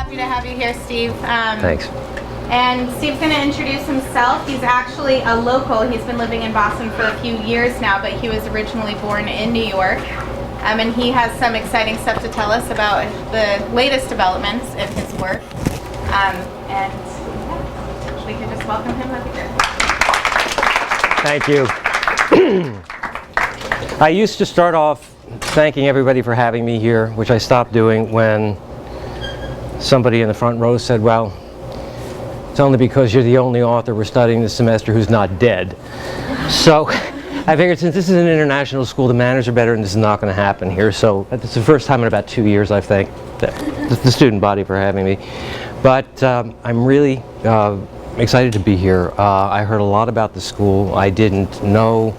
happy to have you here, Steve. Thanks. And Steve's going to introduce himself. He's actually a local. He's been living in Boston for a few years now, but he was originally born in New York. And he has some exciting stuff to tell us about the latest developments in his work. And we can just welcome him. That'd be great. Thank you. I used to start off thanking everybody for having me here, which I stopped doing when somebody in the front row said, well, it's only because you're the only author we're studying this semester who's not dead. So I figured since this is an international school, the manners are better and this is not going to happen here. So it's the first time in about 2 years I've thanked the student body for having me. But I'm really excited to be here. I heard a lot about the school. I didn't know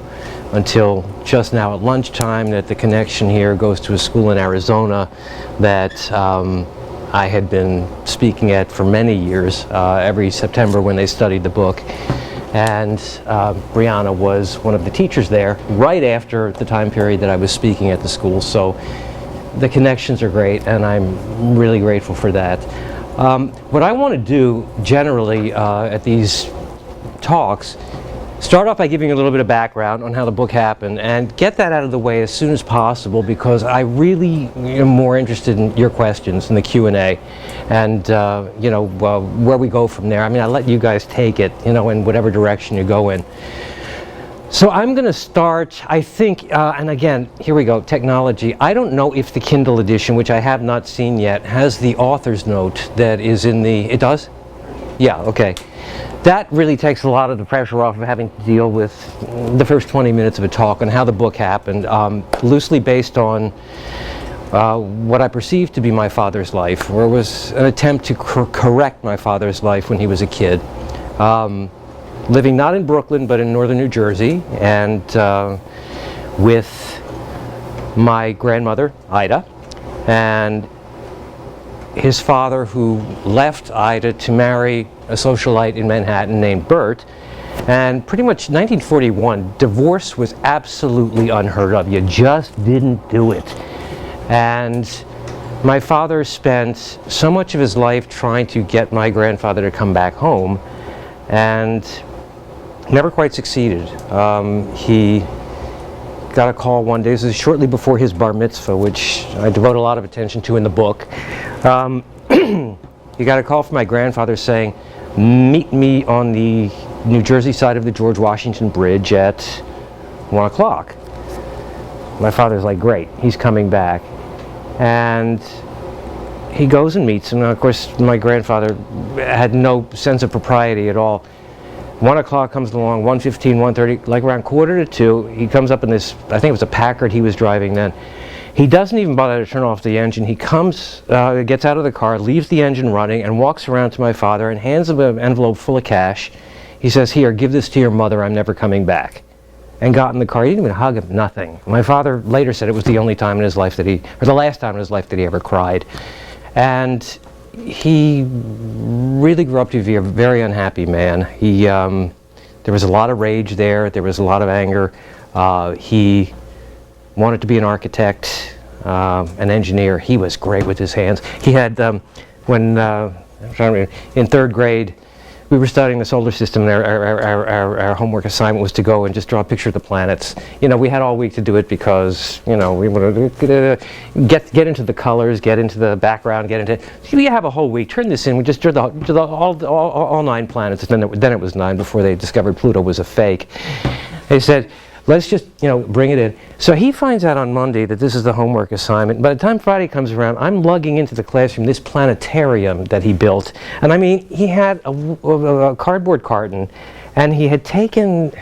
until just now at lunchtime that the connection here goes to a school in Arizona that I had been speaking at for many years, every September when they studied the book. And Breanna was one of the teachers there right after the time period that I was speaking at the school. So the connections are great, and I'm really grateful for that. What I want to do generally at these talks, start off by giving you a little bit of background on how the book happened and get that out of the way as soon as possible, because I really am more interested in your questions in the Q&A and where we go from there. I mean, I let you guys take it, in whatever direction you go in. So I'm going to start, I think, and again, here we go, technology. I don't know if the Kindle edition, which I have not seen yet, has the author's note that is in the, it does? Yeah, okay. That really takes a lot of the pressure off of having to deal with the first 20 minutes of a talk and how the book happened, loosely based on what I perceived to be my father's life, or it was an attempt to correct my father's life when he was a kid. Living not in Brooklyn, but in northern New Jersey, and with my grandmother, Ida, and his father, who left Ida to marry a socialite in Manhattan named Bert. And pretty much 1941, divorce was absolutely unheard of. You just didn't do it. And my father spent so much of his life trying to get my grandfather to come back home, and never quite succeeded. He got a call one day, this is shortly before his bar mitzvah, which I devote a lot of attention to in the book. He got a call from my grandfather saying, meet me on the New Jersey side of the George Washington Bridge at 1 o'clock. My father's like, great, he's coming back. And he goes and meets him. Now, of course, my grandfather had no sense of propriety at all. 1 o'clock comes along, 1:15, 1:30, like around 1:45, he comes up in this, I think it was a Packard he was driving then. He doesn't even bother to turn off the engine. He comes, gets out of the car, leaves the engine running, and walks around to my father and hands him an envelope full of cash. He says, here, give this to your mother, I'm never coming back. And got in the car. He didn't even hug him, nothing. My father later said it was the only time in his life that he, or the last time in his life that he ever cried. And he really grew up to be a very unhappy man. He, there was a lot of rage there. There was a lot of anger. He wanted to be an architect, an engineer. He was great with his hands. He had, in third grade, we were studying the solar system, and our homework assignment was to go and just draw a picture of the planets. We had all week to do it because, we wanted to get into the colors, get into the background, get into, so we have a whole week, turn this in, we just drew all 9 planets, and then it was 9 before they discovered Pluto was a fake. They said, let's just, bring it in. So he finds out on Monday that this is the homework assignment. By the time Friday comes around, I'm lugging into the classroom this planetarium that he built. And I mean, he had a cardboard carton, and he had taken,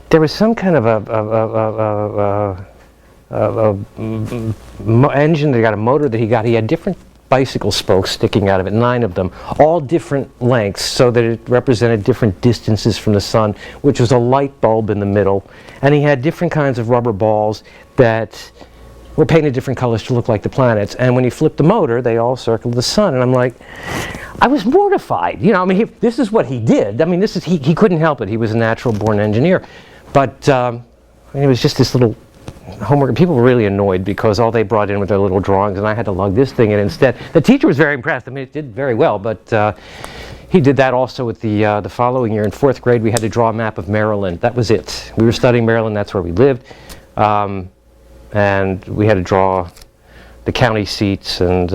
there was some kind of engine that got a motor that he got. He had different bicycle spokes sticking out of it, 9 of them, all different lengths so that it represented different distances from the sun, which was a light bulb in the middle. And he had different kinds of rubber balls that were painted different colors to look like the planets. And when he flipped the motor, they all circled the sun. And I'm like, I was mortified. This is what he did. I mean, he couldn't help it. He was a natural born engineer. But it was just this little homework. People were really annoyed because all they brought in were their little drawings, and I had to lug this thing in instead. The teacher was very impressed. I mean, it did very well, but he did that also with the following year. In 4th grade, we had to draw a map of Maryland. That was it. We were studying Maryland. That's where we lived. And we had to draw the county seats and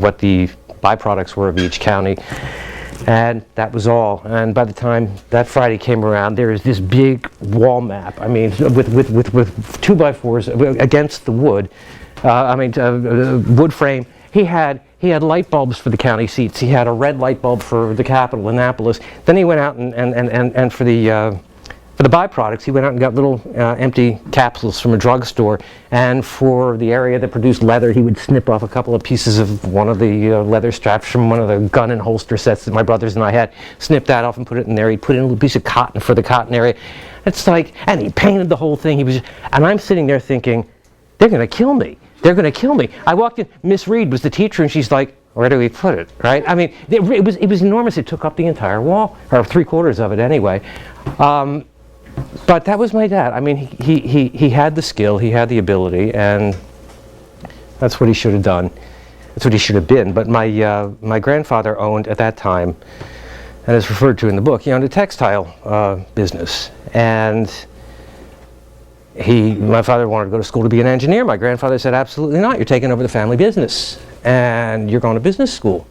what the byproducts were of each county. And that was all. And by the time that Friday came around, there is this big wall map. I mean, with 2x4s against the wood. Wood frame. He had light bulbs for the county seats. He had a red light bulb for the capital, Annapolis. Then he went out and for the byproducts, he went out and got little empty capsules from a drugstore. And for the area that produced leather, he would snip off a couple of pieces of one of the leather straps from one of the gun and holster sets that my brothers and I had. Snip that off and put it in there. He'd put in a little piece of cotton for the cotton area. It's like, and he painted the whole thing. And I'm sitting there thinking, they're going to kill me. They're going to kill me. I walked in. Miss Reed was the teacher, and she's like, where do we put it, right? I mean, it was enormous. It took up the entire wall, or 3/4 of it anyway. But that was my dad. I mean, he had the skill, he had the ability, and that's what he should have done. That's what he should have been. But my grandfather owned, at that time, and is referred to in the book, he owned a textile business. And my father wanted to go to school to be an engineer. My grandfather said, absolutely not. You're taking over the family business, and you're going to business school.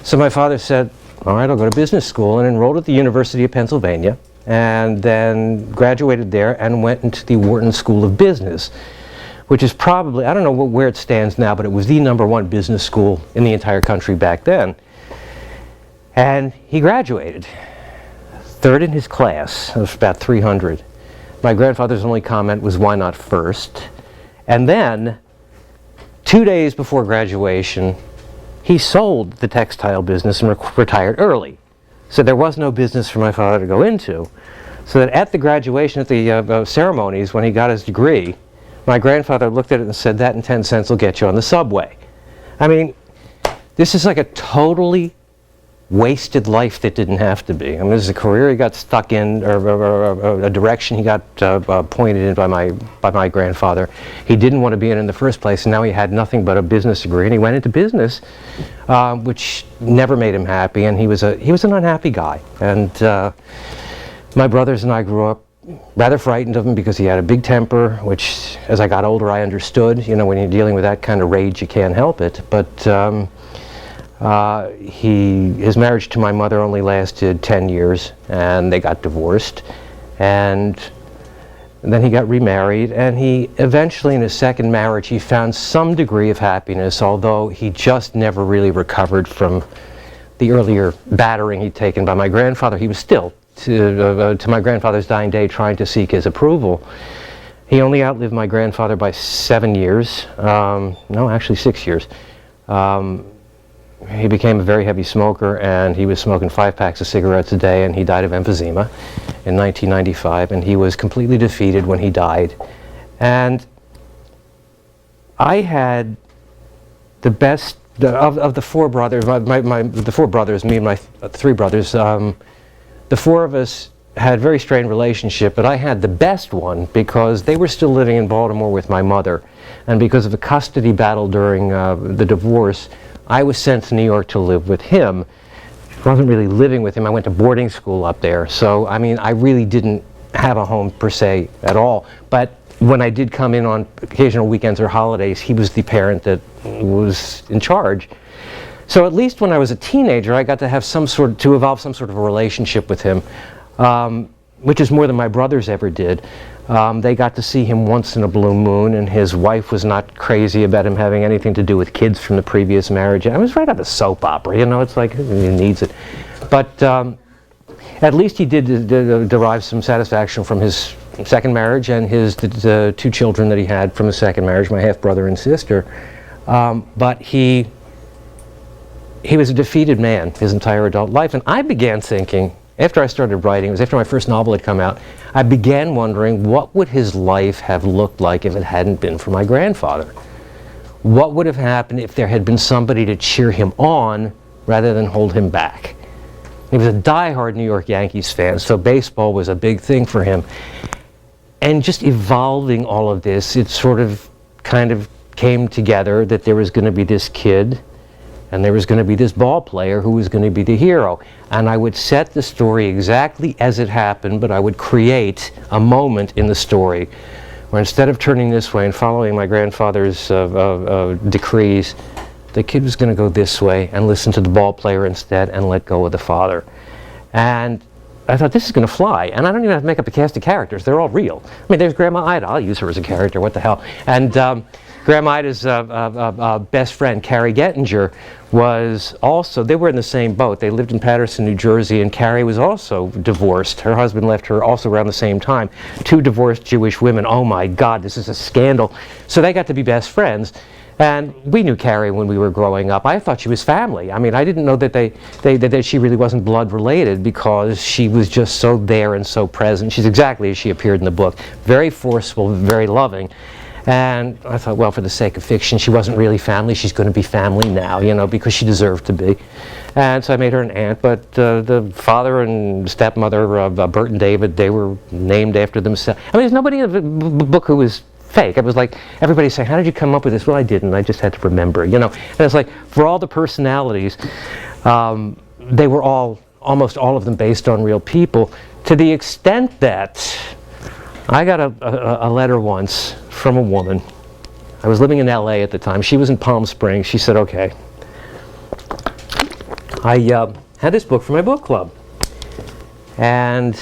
So my father said, all right, I'll go to business school, and enrolled at the University of Pennsylvania. And then graduated there and went into the Wharton School of Business, which is probably, I don't know where it stands now, but it was the #1 business school in the entire country back then. And he graduated, 3rd in his class of about 300. My grandfather's only comment was, why not first? And then, 2 days before graduation, he sold the textile business and retired early. So there was no business for my father to go into. So that at the graduation, at the ceremonies, when he got his degree, my grandfather looked at it and said, that and 10 cents will get you on the subway. I mean, this is like a totally wasted life that didn't have to be. I mean, this is a career he got stuck in, or a direction he got pointed in by my grandfather. He didn't want to be in the first place, and now he had nothing but a business degree, and he went into business, which never made him happy, and he was an unhappy guy. And my brothers and I grew up rather frightened of him because he had a big temper, which as I got older I understood. You know, when you're dealing with that kind of rage, you can't help it. But his marriage to my mother only lasted 10 years, and they got divorced. And then he got remarried, and he eventually, in his second marriage, he found some degree of happiness, although he just never really recovered from the earlier battering he'd taken by my grandfather. He was still, to my grandfather's dying day, trying to seek his approval. He only outlived my grandfather by 7 years. No, actually 6 years. He became a very heavy smoker, and he was smoking 5 packs of cigarettes a day, and he died of emphysema in 1995, and he was completely defeated when he died. And I had the best of the 4 brothers. The 4 brothers, me and my 3 brothers. The 4 of us had a very strained relationship, but I had the best one because they were still living in Baltimore with my mother, and because of a custody battle during the divorce, I was sent to New York to live with him. I wasn't really living with him. I went to boarding school up there. So, I mean, I really didn't have a home per se at all. But when I did come in on occasional weekends or holidays, he was the parent that was in charge. So at least when I was a teenager, I got to have to evolve some sort of a relationship with him, which is more than my brothers ever did. They got to see him once in a blue moon, and his wife was not crazy about him having anything to do with kids from the previous marriage. I was right out of a soap opera, you know, it's like, he needs it. But at least he did derive some satisfaction from his second marriage and the 2 children that he had from his second marriage, my half-brother and sister. But he was a defeated man his entire adult life, and I began thinking, after I started writing, it was after my first novel had come out, I began wondering what would his life have looked like if it hadn't been for my grandfather? What would have happened if there had been somebody to cheer him on rather than hold him back? He was a diehard New York Yankees fan, so baseball was a big thing for him. and just evolving all of this, it sort of kind of came together that there was going to be this kid and there was going to be this ball player who was going to be the hero. And I would set the story exactly as it happened, but I would create a moment in the story where instead of turning this way and following my grandfather's decrees, the kid was going to go this way and listen to the ball player instead and let go of the father. And I thought, this is going to fly. And I don't even have to make up a cast of characters. They're all real. I mean, there's Grandma Ida. I'll use her as a character. What the hell? And Grandma Ida's best friend, Carrie Gettinger, was also, they were in the same boat. They lived in Paterson, New Jersey, and Carrie was also divorced. Her husband left her also around the same time. 2 divorced Jewish women. Oh my God, this is a scandal. So they got to be best friends. And we knew Carrie when we were growing up. I thought she was family. I mean, I didn't know that that she really wasn't blood related, because she was just so there and so present. She's exactly as she appeared in the book. Very forceful, very loving. And I thought, well, for the sake of fiction, she wasn't really family. She's going to be family now, you know, because she deserved to be. And so I made her an aunt. But the father and stepmother of Bert and David, they were named after themselves. I mean, there's nobody in the book who was fake. It was like, everybody's saying, how did you come up with this? Well, I didn't. I just had to remember, you know. And it's like, for all the personalities, they were all, almost all of them, based on real people, to the extent that I got a letter once from a woman. I was living in LA at the time. She was in Palm Springs. She said, okay, I had this book for my book club. And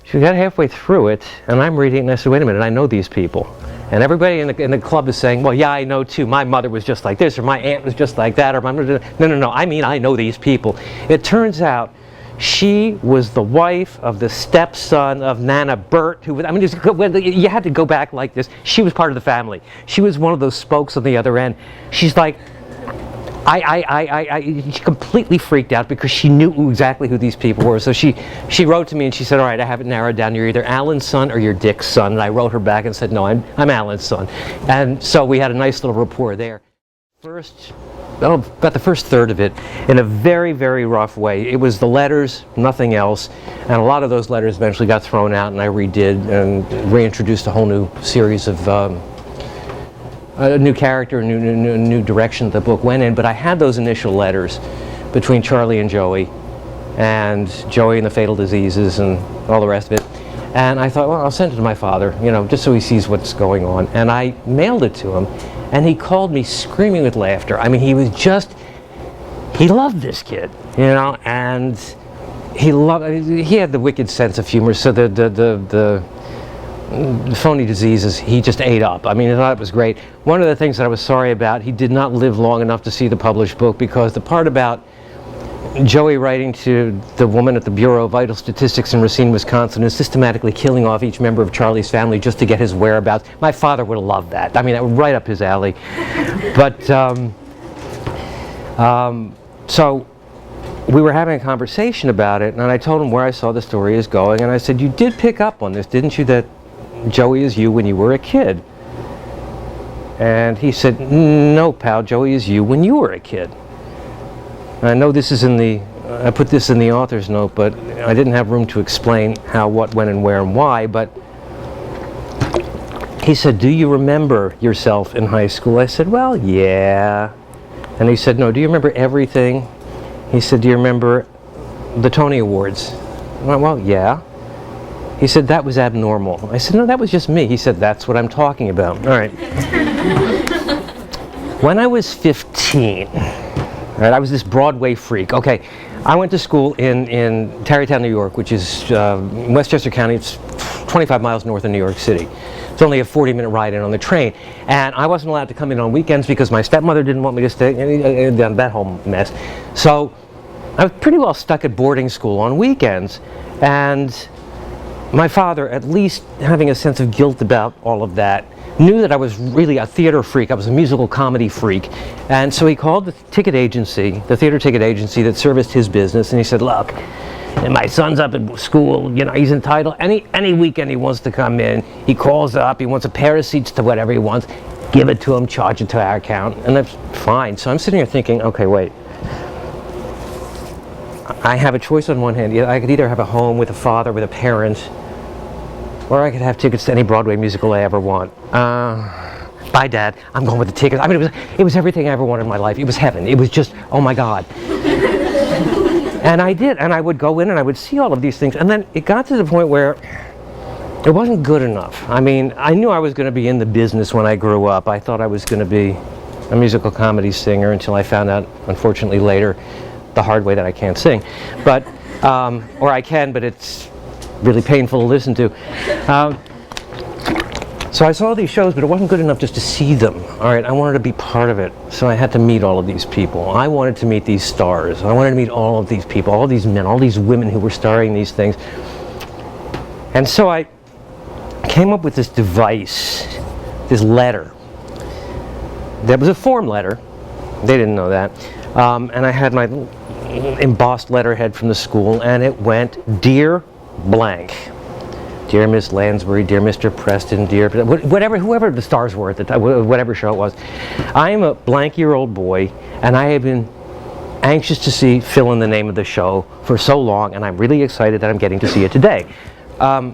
she got halfway through it, and I'm reading it, and I said, wait a minute, I know these people. And everybody in the club is saying, well, yeah, I know too. My mother was just like this, or my aunt was just like that, or my mother. No. I mean, I know these people. It turns out she was the wife of the stepson of Nana Burt, who was, I mean, you had to go back like this. She was part of the family. She was one of those spokes on the other end. She's like, she completely freaked out because she knew exactly who these people were. So she wrote to me and she said, all right, I have it narrowed down. You're either Alan's son or you're Dick's son. And I wrote her back and said, no, I'm Alan's son. And so we had a nice little rapport there. About the first third of it, in a very, very rough way. It was the letters, nothing else. And a lot of those letters eventually got thrown out, and I redid and reintroduced a whole new series of a new character, a new direction the book went in. But I had those initial letters between Charlie and Joey and the fatal diseases and all the rest of it. And I thought, well, I'll send it to my father, you know, just so he sees what's going on. And I mailed it to him, and he called me screaming with laughter. I mean, he loved this kid, you know, and he had the wicked sense of humor, so the phony diseases he just ate up. I mean, I thought it was great. One of the things that I was sorry about, he did not live long enough to see the published book, because the part about Joey writing to the woman at the Bureau of Vital Statistics in Racine, Wisconsin, and systematically killing off each member of Charlie's family just to get his whereabouts. My father would have loved that. I mean, that was right up his alley. But, so we were having a conversation about it, and I told him where I saw the story is going, and I said, you did pick up on this, didn't you, that Joey is you when you were a kid? And he said, no, pal, Joey is you when you were a kid. I know this is I put this in the author's note, but I didn't have room to explain how, what, when, and where, and why, but he said, do you remember yourself in high school? I said, well, yeah. And he said, no, do you remember everything? He said, do you remember the Tony Awards? I went, well, yeah. He said, that was abnormal. I said, no, that was just me. He said, that's what I'm talking about. All right. When I was 15, right, I was this Broadway freak. Okay, I went to school in Tarrytown, New York, which is Westchester County. It's 25 miles north of New York City. It's only a 40-minute ride in on the train. And I wasn't allowed to come in on weekends because my stepmother didn't want me to stay, that whole mess. So I was pretty well stuck at boarding school on weekends. And my father, at least having a sense of guilt about all of that, knew that I was really a theater freak. I was a musical comedy freak. And so he called the ticket agency, the theater ticket agency that serviced his business, and he said, look, my son's up at school, you know, he's entitled, any weekend he wants to come in, he calls up, he wants a pair of seats to whatever he wants, give it to him, charge it to our account, and that's fine. So I'm sitting here thinking, okay, wait. I have a choice on one hand. I could either have a home with a father, with a parent, or I could have tickets to any Broadway musical I ever want. Bye, Dad. I'm going with the tickets. I mean, it was everything I ever wanted in my life. It was heaven. It was just, oh my God. And I did, and I would go in and I would see all of these things, and then it got to the point where it wasn't good enough. I mean, I knew I was going to be in the business when I grew up. I thought I was going to be a musical comedy singer until I found out, unfortunately later, the hard way that I can't sing. But, or I can, but it's really painful to listen to. So I saw these shows, but it wasn't good enough just to see them. All right, I wanted to be part of it, so I had to meet all of these people. I wanted to meet these stars. I wanted to meet all of these people, all these men, all these women who were starring these things. And so I came up with this device, this letter. That was a form letter. They didn't know that. And I had my embossed letterhead from the school, and it went, Dear blank. Dear Miss Lansbury, dear Mr. Preston, dear whoever the stars were at the time, whatever show it was. I am a blank-year-old boy, and I have been anxious to see fill in the name of the show for so long, and I'm really excited that I'm getting to see it today. I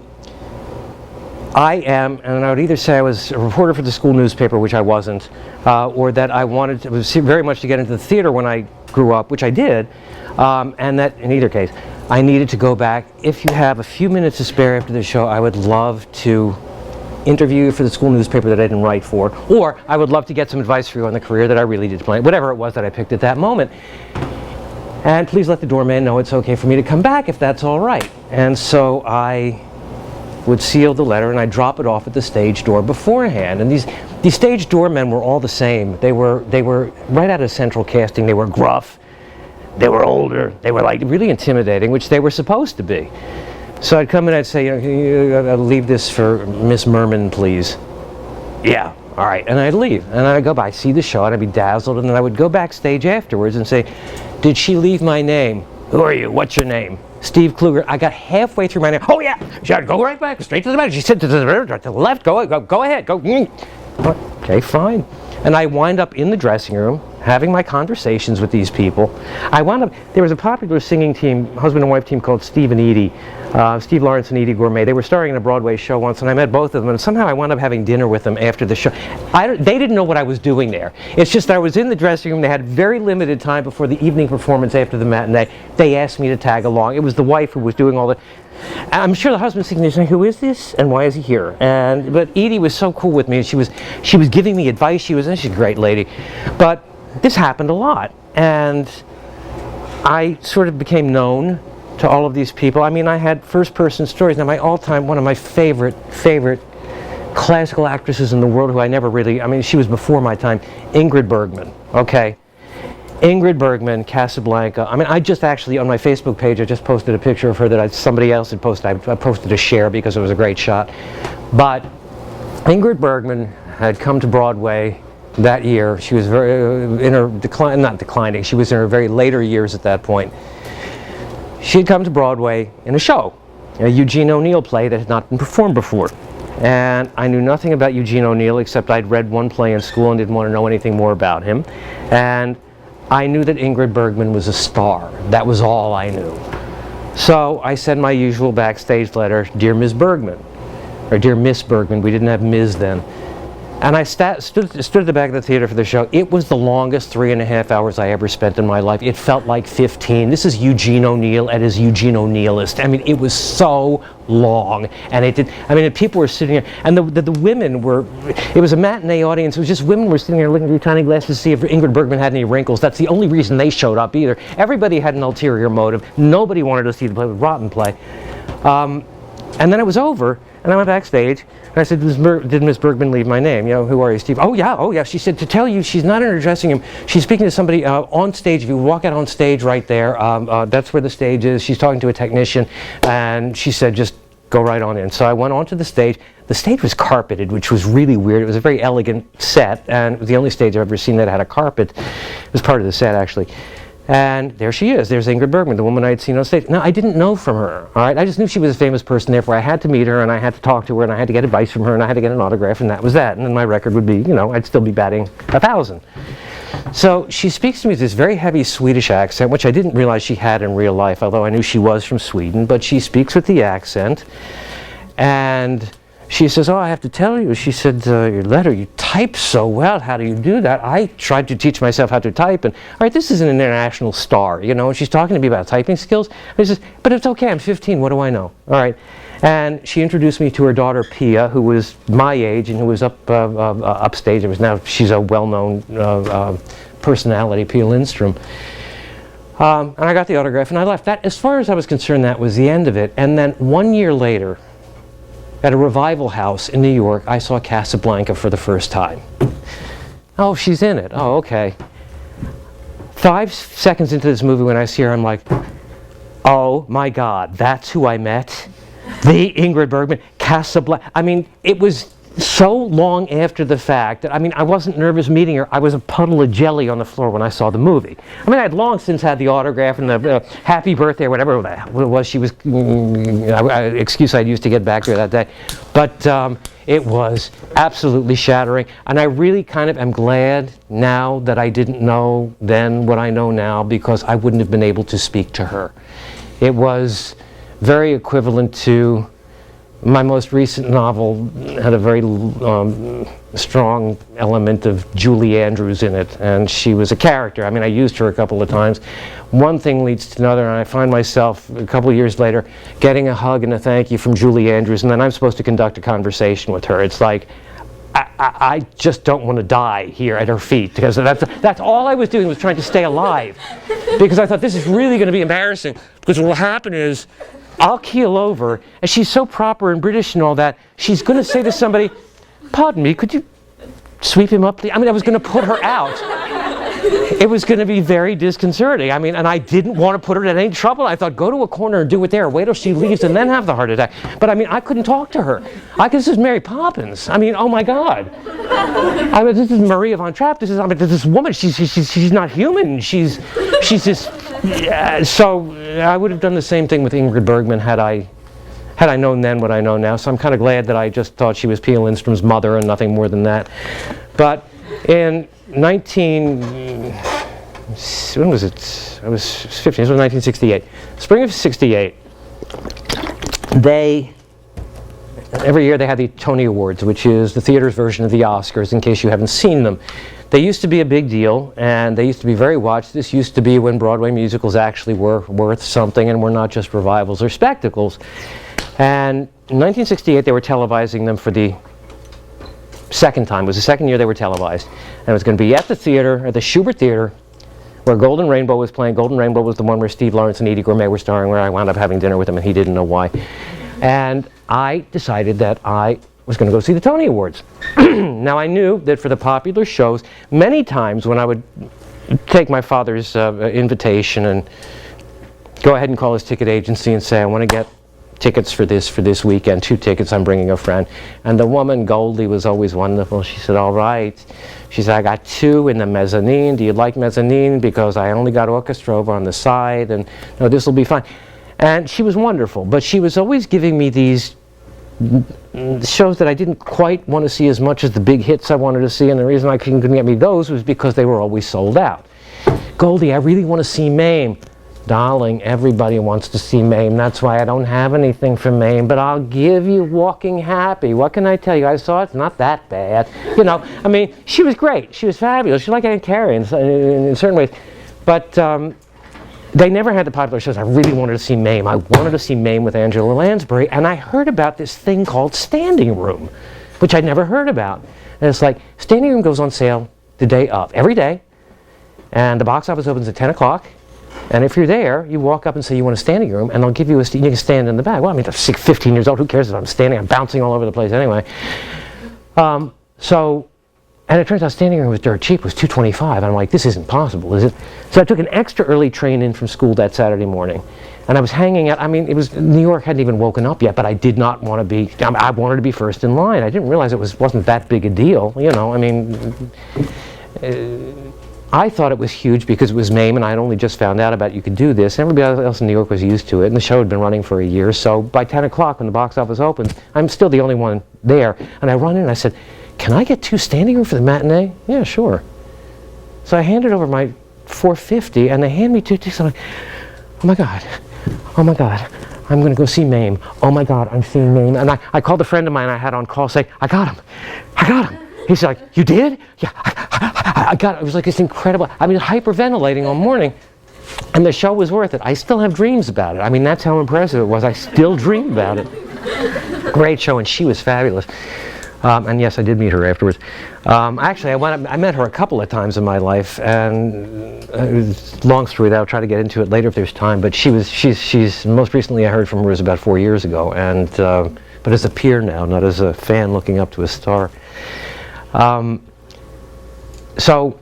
am, and I would either say I was a reporter for the school newspaper, which I wasn't, or that I wanted to, very much to get into the theater when I grew up, which I did, and that in either case, I needed to go back. If you have a few minutes to spare after the show, I would love to interview you for the school newspaper that I didn't write for, or I would love to get some advice for you on the career that I really did play, whatever it was that I picked at that moment. And please let the doorman know it's okay for me to come back if that's all right. And so I would seal the letter and I'd drop it off at the stage door beforehand. And these stage doormen were all the same. They were right out of central casting. They were gruff. They were older. They were like really intimidating, which they were supposed to be. So I'd come in and I'd say, I'll leave this for Miss Merman, please. Yeah, all right. And I'd leave. And I'd go by, see the show, and I'd be dazzled. And then I would go backstage afterwards and say, did she leave my name? Who are you? What's your name? Steve Kluger. I got halfway through my name. Oh, yeah. She had to go right back, straight to the manager. She said to the left, go ahead, go. Okay, fine. And I wind up in the dressing room having my conversations with these people. There was a popular singing team, husband and wife team called Steve and Edie, Steve Lawrence and Edie Gourmet. They were starring in a Broadway show once, and I met both of them, and somehow I wound up having dinner with them after the show. They didn't know what I was doing there. It's just I was in the dressing room. They had very limited time before the evening performance after the matinee. They asked me to tag along. It was the wife who was doing all the... I'm sure the husband's sitting there saying, who is this and why is he here? But Edie was so cool with me. She was giving me advice. She's a great lady. But this happened a lot, and I sort of became known to all of these people. I mean, I had first-person stories. Now, my all-time, one of my favorite classical actresses in the world who I never really, I mean, she was before my time, Ingrid Bergman, okay? Ingrid Bergman, Casablanca. I mean, I just actually, on my Facebook page, I just posted a picture of her that somebody else had posted. I posted a share because it was a great shot. But Ingrid Bergman had come to Broadway that year. She was in her not declining, she was in her very later years at that point. She had come to Broadway in a show, a Eugene O'Neill play that had not been performed before. And I knew nothing about Eugene O'Neill except I'd read one play in school and didn't want to know anything more about him. And I knew that Ingrid Bergman was a star. That was all I knew. So I sent my usual backstage letter, Dear Ms. Bergman, or Dear Miss Bergman. We didn't have Ms. then. And I stood at the back of the theater for the show. It was the longest 3.5 hours I ever spent in my life. It felt like 15. This is Eugene O'Neill at his Eugene O'Neillist. I mean, it was so long. And people were sitting there, and the women were, it was a matinee audience. It was just women were sitting there looking through tiny glasses to see if Ingrid Bergman had any wrinkles. That's the only reason they showed up either. Everybody had an ulterior motive. Nobody wanted to see the play. It was a rotten play. And then it was over, and I went backstage, and I said, did Miss Bergman leave my name? Who are you, Steve? Oh yeah. She said, to tell you, she's not in her dressing room. She's speaking to somebody on stage. If you walk out on stage right there, that's where the stage is. She's talking to a technician, and she said, just go right on in. So I went onto the stage. The stage was carpeted, which was really weird. It was a very elegant set, and it was the only stage I've ever seen that had a carpet. It was part of the set, actually. And there she is. There's Ingrid Bergman, the woman I had seen on stage. Now, I didn't know from her, all right? I just knew she was a famous person, therefore I had to meet her, and I had to talk to her, and I had to get advice from her, and I had to get an autograph, and that was that. And then my record would be, I'd still be batting 1,000. So she speaks to me with this very heavy Swedish accent, which I didn't realize she had in real life, although I knew she was from Sweden, but she speaks with the accent. And she says, oh, I have to tell you, she said, your letter, you type so well, how do you do that? I tried to teach myself how to type, and all right, this is an international star, you know, and she's talking to me about typing skills. And she says, but it's okay, I'm 15, what do I know? All right. And she introduced me to her daughter, Pia, who was my age and who was upstage. She's a well-known personality, Pia Lindstrom. And I got the autograph and I left. That, as far as I was concerned, that was the end of it. And then 1 year later, at a revival house in New York, I saw Casablanca for the first time. Oh, she's in it. Oh, okay. 5 seconds into this movie when I see her, I'm like, oh my God, that's who I met? The Ingrid Bergman, Casablanca. I mean, it was so long after the fact that, I mean, I wasn't nervous meeting her. I was a puddle of jelly on the floor when I saw the movie. I mean, I had long since had the autograph and the happy birthday or whatever it was she was, excuse I'd used to get back to her that day. But it was absolutely shattering. And I really kind of am glad now that I didn't know then what I know now, because I wouldn't have been able to speak to her. It was very equivalent to my most recent novel. Had a very strong element of Julie Andrews in it, and she was a character. I mean, I used her a couple of times. One thing leads to another, and I find myself a couple of years later getting a hug and a thank you from Julie Andrews, and then I'm supposed to conduct a conversation with her. It's like, I just don't want to die here at her feet, because that's all I was doing, was trying to stay alive, because I thought this is really going to be embarrassing, because what will happen is I'll keel over, and she's so proper and British and all that, she's going to say to somebody, pardon me, could you sweep him up? I mean, I was going to put her out. It was going to be very disconcerting. I mean, and I didn't want to put her in any trouble. I thought, go to a corner and do it there. Wait till she leaves and then have the heart attack. But I mean, I couldn't talk to her. This is Mary Poppins. I mean, oh my God. This is Maria von Trapp. This woman, she's not human. She's just, so I would have done the same thing with Ingrid Bergman had I known then what I know now. So I'm kind of glad that I just thought she was Pia Lindstrom's mother and nothing more than that. But in when was it? I was 15, this was 1968. Spring of 68, every year they had the Tony Awards, which is the theater's version of the Oscars, in case you haven't seen them. They used to be a big deal, and they used to be very watched. This used to be when Broadway musicals actually were worth something and were not just revivals or spectacles. And in 1968, they were televising them for the second time. It was the second year they were televised. And it was going to be at the theater, at the Schubert Theater, where Golden Rainbow was playing. Golden Rainbow was the one where Steve Lawrence and Edie Gourmet were starring, where I wound up having dinner with him, and he didn't know why. And I decided that I was going to go see the Tony Awards. Now, I knew that for the popular shows, many times when I would take my father's invitation and go ahead and call his ticket agency and say, I want to get tickets for this weekend, 2 tickets, I'm bringing a friend. And the woman, Goldie, was always wonderful. She said, all right. She said, I got 2 in the mezzanine. Do you like mezzanine? Because I only got orchestra over on the side, and no, this will be fine. And she was wonderful, but she was always giving me these shows that I didn't quite want to see as much as the big hits I wanted to see, and the reason I couldn't get me those was because they were always sold out. Goldie, I really want to see Mame. Darling, everybody wants to see Mame. That's why I don't have anything for Mame, but I'll give you Walking Happy. What can I tell you? I saw it. It's not that bad. You know, I mean, she was great. She was fabulous. She was like Aunt Carrie in certain ways. But they never had the popular shows. I really wanted to see Mame. I wanted to see Mame with Angela Lansbury, and I heard about this thing called Standing Room, which I'd never heard about. And it's like, Standing Room goes on sale the day of, every day, and the box office opens at 10 o'clock. And if you're there, you walk up and say you want a standing room, and they'll give you you can stand in the back. Well, I mean, I'm 15 years old. Who cares if I'm standing? I'm bouncing all over the place anyway. And it turns out standing room was dirt cheap. It was $2.25. I'm like, this isn't possible, is it? So I took an extra early train in from school that Saturday morning, and I was hanging out. I mean, it was New York hadn't even woken up yet, but I did not want to be. I wanted to be first in line. I didn't realize it wasn't that big a deal. You know, I mean. I thought it was huge because it was Mame, and I had only just found out about you could do this. Everybody else in New York was used to it, and the show had been running for a year. So by 10 o'clock when the box office opens, I'm still the only one there. And I run in and I said, can I get 2 standing room for the matinee? Yeah, sure. So I handed over my $4.50, and they hand me 2 tickets. I'm like, oh my God, I'm going to go see Mame. Oh my God, I'm seeing Mame. And I called a friend of mine I had on call, say, I got him. I got him. He's like, you did? Yeah, I got it. It was like this incredible, I mean, hyperventilating all morning. And the show was worth it. I still have dreams about it. I mean, that's how impressive it was. I still dream about it. Great show, and she was fabulous. And yes, I did meet her afterwards. Actually, I met her a couple of times in my life, and it's a long story that I'll try to get into it later if there's time. But she's most recently I heard from her was about 4 years ago, and but as a peer now, not as a fan looking up to a star. So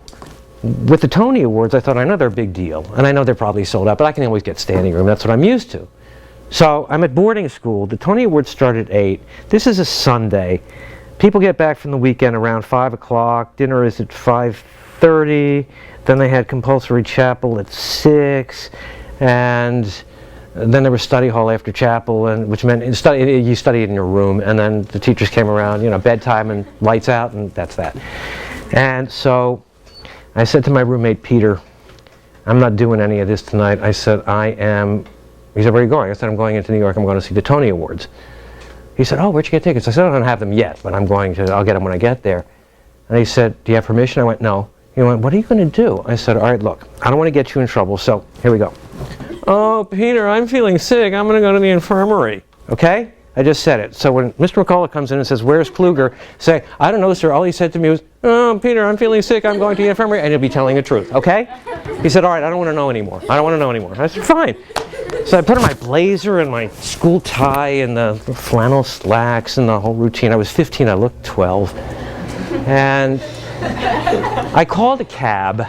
with the Tony Awards, I thought, I know they're a big deal, and I know they're probably sold out, but I can always get standing room. That's what I'm used to. So I'm at boarding school. The Tony Awards start at 8. This is a Sunday. People get back from the weekend around 5 o'clock. Dinner is at 5:30. Then they had compulsory chapel at 6. And then there was study hall after chapel, and which meant you studied in your room. And then the teachers came around, you know, bedtime and lights out, and that's that. And so I said to my roommate, Peter, I'm not doing any of this tonight. I said, he said, where are you going? I said, I'm going into New York. I'm going to see the Tony Awards. He said, oh, where'd you get tickets? I said, I don't have them yet, but I'll get them when I get there. And he said, do you have permission? I went, no. He went, what are you going to do? I said, all right, look, I don't want to get you in trouble, so here we go. Oh, Peter, I'm feeling sick. I'm going to go to the infirmary. Okay? I just said it. So when Mr. McCullough comes in and says, where's Kluger? Say, I don't know, sir. All he said to me was, oh, Peter, I'm feeling sick. I'm going to the infirmary. And he'll be telling the truth. Okay? He said, all right, I don't want to know anymore. I don't want to know anymore. I said, fine. So I put on my blazer and my school tie and the flannel slacks and the whole routine. I was 15. I looked 12. And I called a cab.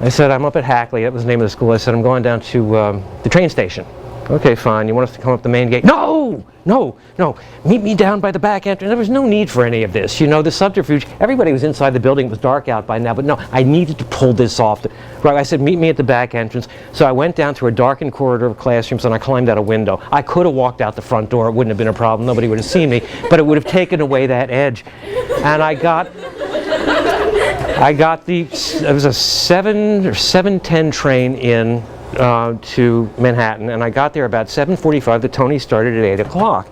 I said, I'm up at Hackley. That was the name of the school. I said, I'm going down to the train station. Okay, fine. You want us to come up the main gate? No! No! No! Meet me down by the back entrance. There was no need for any of this. You know, the subterfuge. Everybody was inside the building. It was dark out by now. But no, I needed to pull this off. Right, I said, meet me at the back entrance. So I went down through a darkened corridor of classrooms and I climbed out a window. I could have walked out the front door. It wouldn't have been a problem. Nobody would have seen me. But it would have taken away that edge. And it was a 7:10 train in to Manhattan, and I got there about 7:45. The Tony started at 8 o'clock.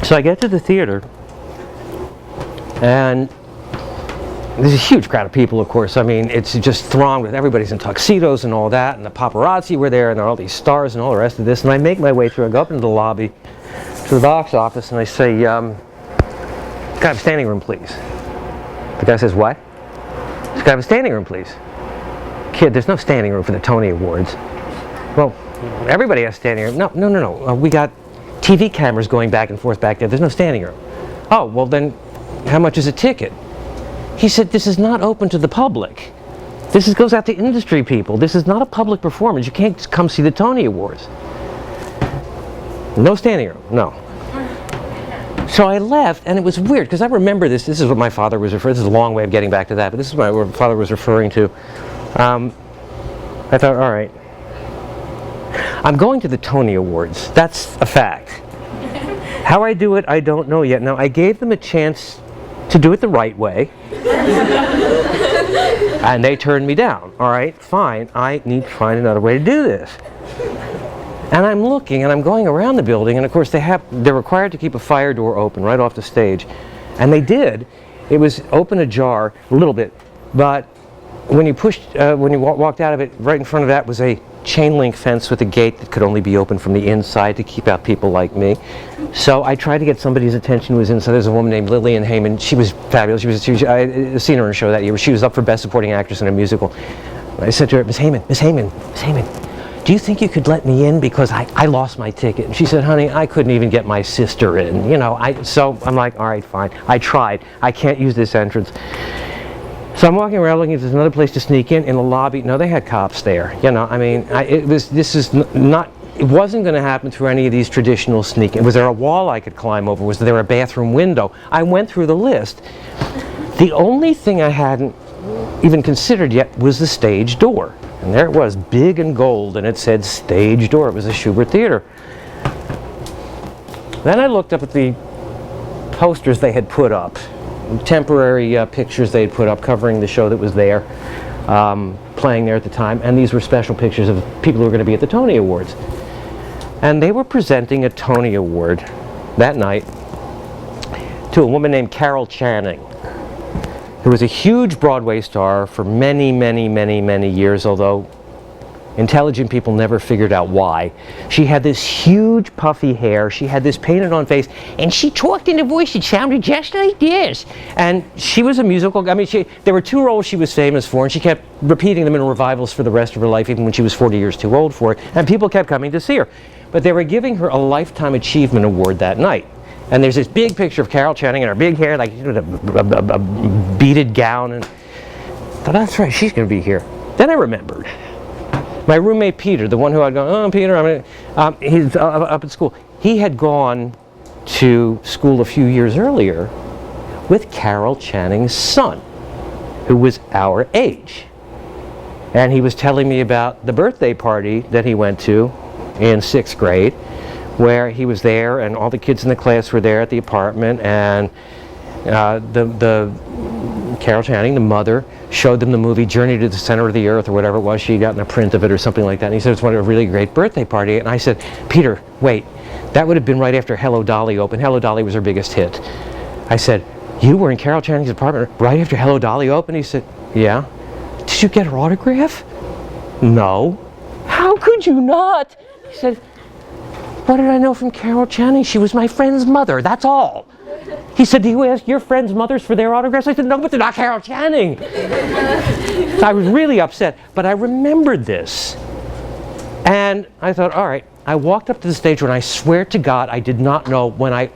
So I get to the theater, and there's a huge crowd of people, of course. I mean, it's just thronged with everybody's in tuxedos and all that, and the paparazzi were there, and there are all these stars and all the rest of this. And I make my way through. I go up into the lobby to the box office, and I say, "Can I have a standing room, please?" The guy says, "What?" "Can I have a standing room, please?" "Kid, there's no standing room for the Tony Awards." "Well, everybody has standing room." No. We got TV cameras going back and forth back there. There's no standing room." "Oh, well then, how much is a ticket?" He said, "This is not open to the public. This goes out to industry people. This is not a public performance. You can't just come see the Tony Awards." "No standing room, no." So I left, and it was weird, because I remember this. This is what my father was referring to. This is a long way of getting back to that, but this is what my father was referring to. I thought, all right, I'm going to the Tony Awards. That's a fact. How I do it, I don't know yet. Now, I gave them a chance to do it the right way, and they turned me down. All right, fine. I need to find another way to do this. And I'm looking, and I'm going around the building, and of course they're required to keep a fire door open right off the stage. And they did. It was open ajar a little bit, but when you walked out of it, right in front of that was a chain link fence with a gate that could only be opened from the inside to keep out people like me. So I tried to get somebody's attention who was inside. There's a woman named Lillian Heyman. She was fabulous. I'd seen her in a show that year. She was up for Best Supporting Actress in a Musical. I said to her, Miss Heyman, do you think you could let me in, because I lost my ticket? And she said, honey, I couldn't even get my sister in. You know, so I'm like, all right, fine. I tried. I can't use this entrance. So I'm walking around looking if there's another place to sneak in the lobby. No, they had cops there. You know, I mean, it wasn't going to happen through any of these traditional sneaking. Was there a wall I could climb over? Was there a bathroom window? I went through the list. The only thing I hadn't even considered yet was the stage door. And there it was, big and gold, and it said stage door. It was a Schubert Theater. Then I looked up at the posters they had put up, temporary pictures they had put up covering the show that was there, playing there at the time, and these were special pictures of people who were going to be at the Tony Awards. And they were presenting a Tony Award that night to a woman named Carol Channing, who was a huge Broadway star for many, many, many, many years, although intelligent people never figured out why. She had this huge puffy hair, she had this painted on face, and she talked in a voice that sounded just like this. And she was a musical, I mean, there were 2 roles she was famous for, and she kept repeating them in revivals for the rest of her life, even when she was 40 years too old for it, and people kept coming to see her. But they were giving her a Lifetime Achievement Award that night. And there's this big picture of Carol Channing and her big hair, like a beaded gown, and I thought, that's right, she's going to be here. Then I remembered. My roommate Peter, the one who I'd gone, oh, Peter, he's up at school. He had gone to school a few years earlier with Carol Channing's son, who was our age. And he was telling me about the birthday party that he went to in 6th grade, where he was there and all the kids in the class were there at the apartment, and the Carol Channing, the mother, showed them the movie Journey to the Center of the Earth, or whatever it was. She got in a print of it or something like that. And he said, it's one of a really great birthday party. And I said, Peter, wait, that would have been right after Hello Dolly opened. Hello Dolly was her biggest hit. I said, you were in Carol Channing's apartment right after Hello Dolly opened? He said, yeah. Did you get her autograph? No. How could you not? He said, what did I know from Carol Channing? She was my friend's mother, that's all. He said, do you ask your friends' mothers for their autographs? I said, no, but they're not Carol Channing. I was really upset, but I remembered this. And I thought, all right. I walked up to the stage when I swear to God I did not know when I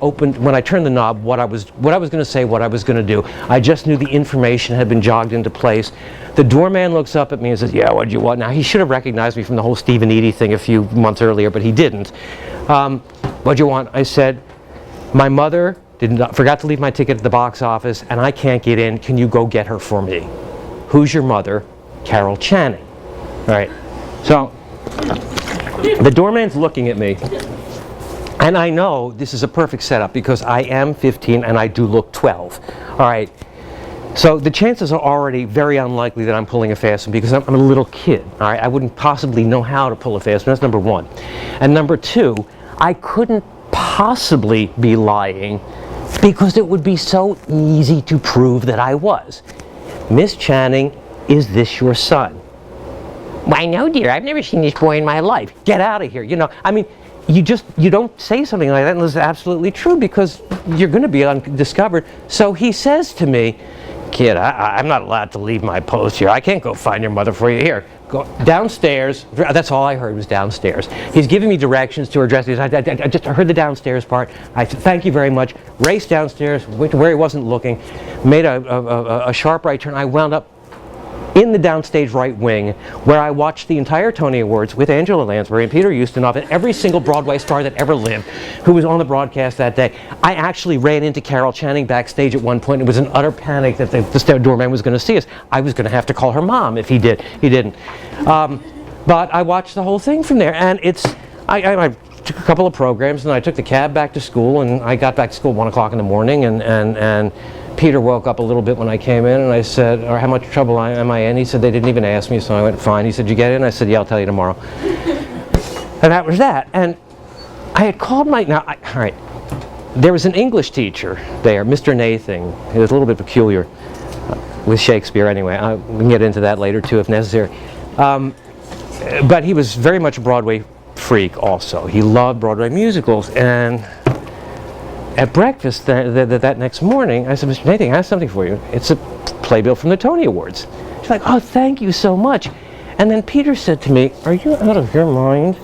turned the knob what I was going to say, what I was going to do. I just knew the information had been jogged into place. The doorman looks up at me and says, yeah, what do you want? Now, he should have recognized me from the whole Steve and Edie thing a few months earlier, but he didn't. What do you want? I said, my mother forgot to leave my ticket at the box office, and I can't get in. Can you go get her for me? Who's your mother? Carol Channing. All right. So the doorman's looking at me, and I know this is a perfect setup because I am 15 and I do look 12. All right. So the chances are already very unlikely that I'm pulling a fast one because I'm a little kid. All right. I wouldn't possibly know how to pull a fast one. That's number one. And number two, I couldn't possibly be lying because it would be so easy to prove that I was. Miss Channing, is this your son? Why, no, dear, I've never seen this boy in my life. Get out of here. You know, I mean, you don't say something like that unless it's absolutely true because you're going to be undiscovered. So he says to me, kid, I'm not allowed to leave my post here. I can't go find your mother for you. Here, go downstairs. That's all I heard was downstairs. He's giving me directions to her dressing. I just heard the downstairs part. I said, thank you very much. Raced downstairs, went to where he wasn't looking, made a sharp right turn. I wound up in the downstage right wing, where I watched the entire Tony Awards with Angela Lansbury and Peter Ustinov and every single Broadway star that ever lived who was on the broadcast that day. I actually ran into Carol Channing backstage at one point. It was an utter panic that the doorman was going to see us. I was going to have to call her mom if he did. He didn't. But I watched the whole thing from there, and I took a couple of programs, and I took the cab back to school, and I got back to school at 1 o'clock in the morning, and Peter woke up a little bit when I came in, and I said, how much trouble am I in? He said, they didn't even ask me, so I went, fine. He said, you get in? I said, yeah, I'll tell you tomorrow. And that was that. And I had called all right, there was an English teacher there, Mr. Nathing. He was a little bit peculiar with Shakespeare anyway. We can get into that later too if necessary. But he was very much a Broadway freak also. He loved Broadway musicals, and at breakfast that next morning, I said, Mr. Nathing, I have something for you. It's a playbill from the Tony Awards. She's like, oh, thank you so much. And then Peter said to me, are you out of your mind?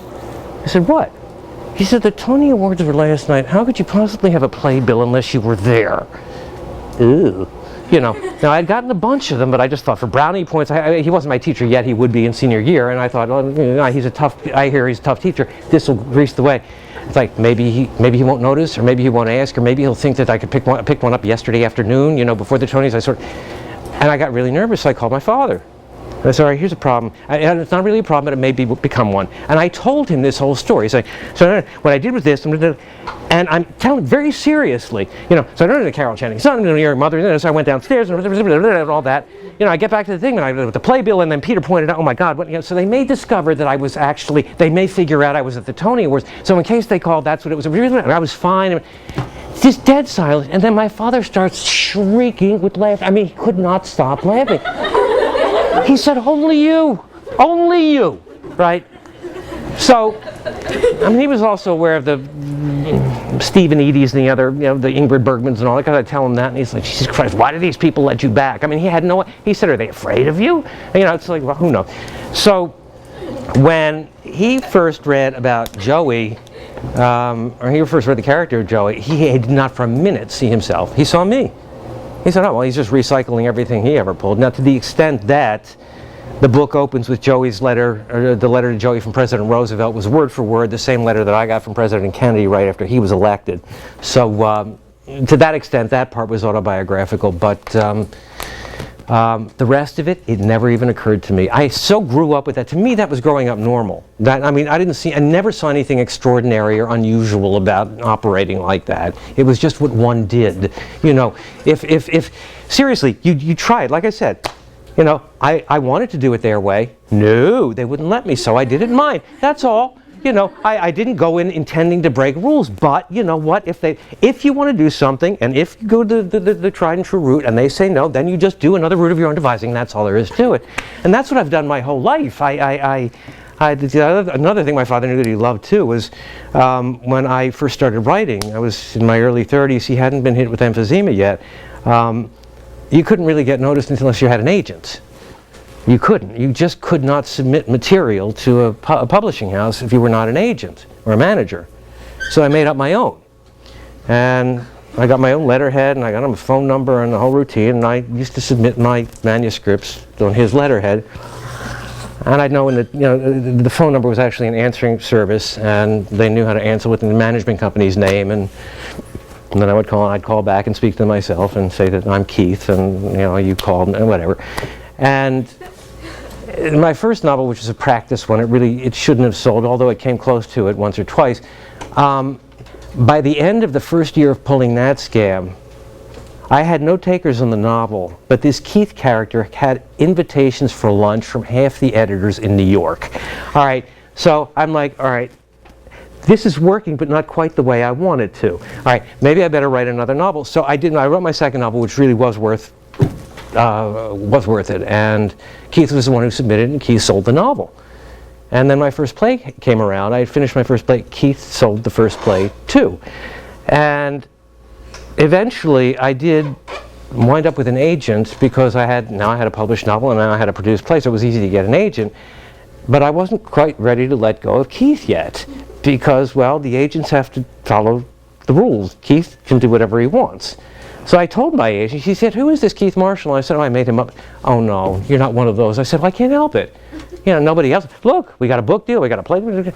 I said, what? He said, the Tony Awards were last night. How could you possibly have a playbill unless you were there? Ooh. You know, now I'd gotten a bunch of them, but I just thought for brownie points, he wasn't my teacher yet, he would be in senior year, and I thought, well, you know, I hear he's a tough teacher, this will grease the way. It's like, maybe he won't notice, or maybe he won't ask, or maybe he'll think that I could pick one up yesterday afternoon, you know, before the Tonys. And I got really nervous, so I called my father. And I said, all right, here's a problem. And it's not really a problem, but it may become one. And I told him this whole story. He's like, so what I did was this, and I'm telling him very seriously, so I don't know the Carol Channing son, your mother, so I went downstairs and all that. I get back to the thing, and I with the Playbill, and then Peter pointed out, oh my God, so they may discover that I was actually, they may figure out I was at the Tony Awards. So in case they called, that's what it was. I was fine. Just dead silent. And then my father starts shrieking with laughter. I mean, he could not stop laughing. He said, only you, right? So, I mean, he was also aware of the Steve and Edie's and the other, the Ingrid Bergmans and all that, because I tell him that, and he's like, Jesus Christ, why do these people let you back? I mean, he said, are they afraid of you? And, it's like, well, who knows? So, when he first read about Joey, or he first read the character of Joey, he did not for a minute see himself. He saw me. He said, oh, well, he's just recycling everything he ever pulled. Now, to the extent that the book opens with Joey's letter, or the letter to Joey from President Roosevelt was word for word the same letter that I got from President Kennedy right after he was elected. So, to that extent, that part was autobiographical, but the rest of it, it never even occurred to me. I so grew up with that. To me, that was growing up normal. I never saw anything extraordinary or unusual about operating like that. It was just what one did. If seriously, you try it, like I said, I wanted to do it their way. No, they wouldn't let me, so I did it mine. That's all. I didn't go in intending to break rules, but you know what? If you want to do something, and if you go to the tried and true route, and they say no, then you just do another route of your own devising. That's all there is to it, and that's what I've done my whole life. Another thing my father knew that he loved too was when I first started writing. I was in my early 30s. He hadn't been hit with emphysema yet. You couldn't really get noticed unless you had an agent. You couldn't. You just could not submit material to a publishing house if you were not an agent or a manager. So I made up my own. And I got my own letterhead, and I got him a phone number and the whole routine, and I used to submit my manuscripts on his letterhead. And I'd know the phone number was actually an answering service, and they knew how to answer with the management company's name, and then I would call, and I'd call back and speak to them myself and say that I'm Keith, and you called, and whatever. And my first novel, which was a practice one, it shouldn't have sold, although it came close to it once or twice. By the end of the first year of pulling that scam, I had no takers on the novel, but this Keith character had invitations for lunch from half the editors in New York. All right, so I'm like, all right, this is working, but not quite the way I wanted to. All right, maybe I better write another novel. So I did. I wrote my second novel, which really was worth it, and Keith was the one who submitted, and Keith sold the novel. And then my first play came around. I had finished my first play. Keith sold the first play too, and eventually I did wind up with an agent because I had a published novel and now I had a produced play, so it was easy to get an agent. But I wasn't quite ready to let go of Keith yet because, well, the agents have to follow the rules. Keith can do whatever he wants. So I told my agent, she said, who is this Keith Marshall? I said, oh, I made him up. Oh no, you're not one of those. I said, well, I can't help it. Nobody else. Look, we got a book deal, we got a play.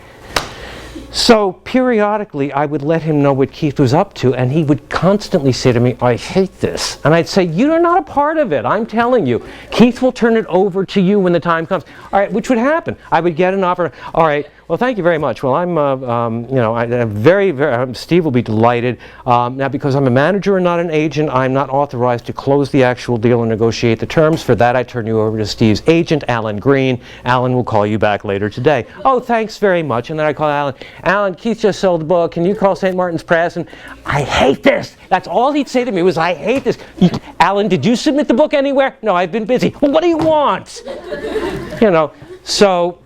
So periodically I would let him know what Keith was up to, and he would constantly say to me, I hate this. And I'd say, you're not a part of it, I'm telling you. Keith will turn it over to you when the time comes. All right, which would happen. I would get an offer. All right, well, thank you very much. Well, Steve will be delighted. Now, because I'm a manager and not an agent, I'm not authorized to close the actual deal and negotiate the terms. For that, I turn you over to Steve's agent, Alan Green. Alan will call you back later today. Oh, thanks very much. And then I call Alan. Alan, Keith just sold the book. Can you call St. Martin's Press? And I hate this. That's all he'd say to me was, I hate this. Alan, did you submit the book anywhere? No, I've been busy. Well, what do you want? So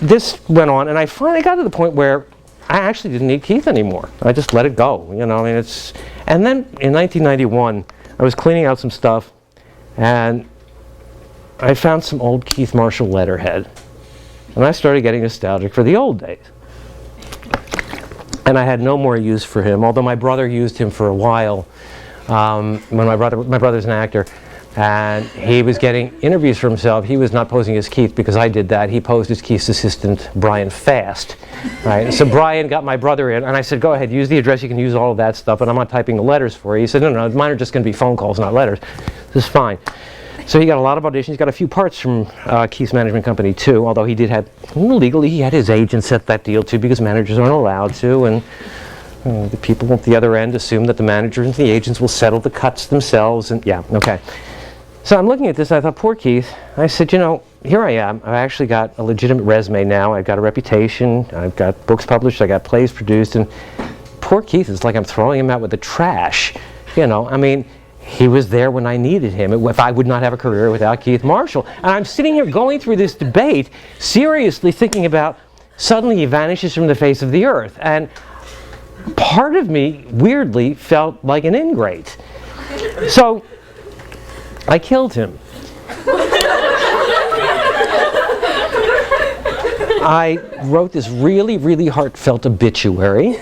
this went on, and I finally got to the point where I actually didn't need Keith anymore. I just let it go, And then in 1991, I was cleaning out some stuff, and I found some old Keith Marshall letterhead, and I started getting nostalgic for the old days. And I had no more use for him, although my brother used him for a while. When my brother's an actor, and he was getting interviews for himself. He was not posing as Keith because I did that. He posed as Keith's assistant, Brian Fast. Right? So Brian got my brother in, and I said, go ahead, use the address. You can use all of that stuff, but I'm not typing the letters for you. He said, no, mine are just going to be phone calls, not letters. This is fine. So he got a lot of auditions. He got a few parts from Keith's management company too, although he did have, legally, he had his agent set that deal too, because managers aren't allowed to, and the people at the other end assume that the managers and the agents will settle the cuts themselves, and yeah, okay. So I'm looking at this, I thought, poor Keith. I said, you know, here I am. I've actually got a legitimate resume now. I've got a reputation. I've got books published. I got plays produced, and poor Keith, it's like I'm throwing him out with the trash. You know, I mean, he was there when I needed him. If I would not have a career without Keith Marshall. And I'm sitting here going through this debate, seriously thinking about, suddenly he vanishes from the face of the earth. And part of me, weirdly, felt like an ingrate. So I killed him. I wrote this really, really heartfelt obituary.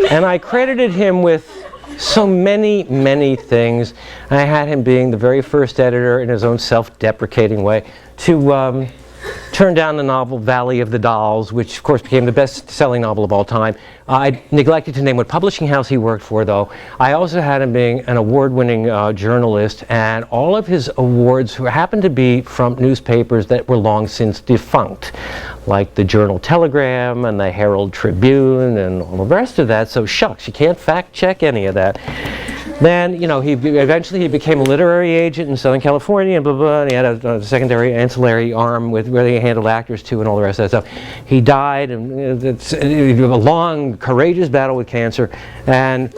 And I credited him with so many, many things. I had him being the very first editor, in his own self-deprecating way, to turned down the novel Valley of the Dolls, which of course became the best-selling novel of all time. I neglected to name what publishing house he worked for, though. I also had him being an award-winning journalist, and all of his awards happened to be from newspapers that were long since defunct, like the Journal-Telegram and the Herald Tribune and all the rest of that. So shucks, you can't fact-check any of that. Then, you know, eventually he became a literary agent in Southern California, and blah, blah, and he had a secondary ancillary arm with where they handled actors too and all the rest of that stuff. He died, and it's a long, courageous battle with cancer. And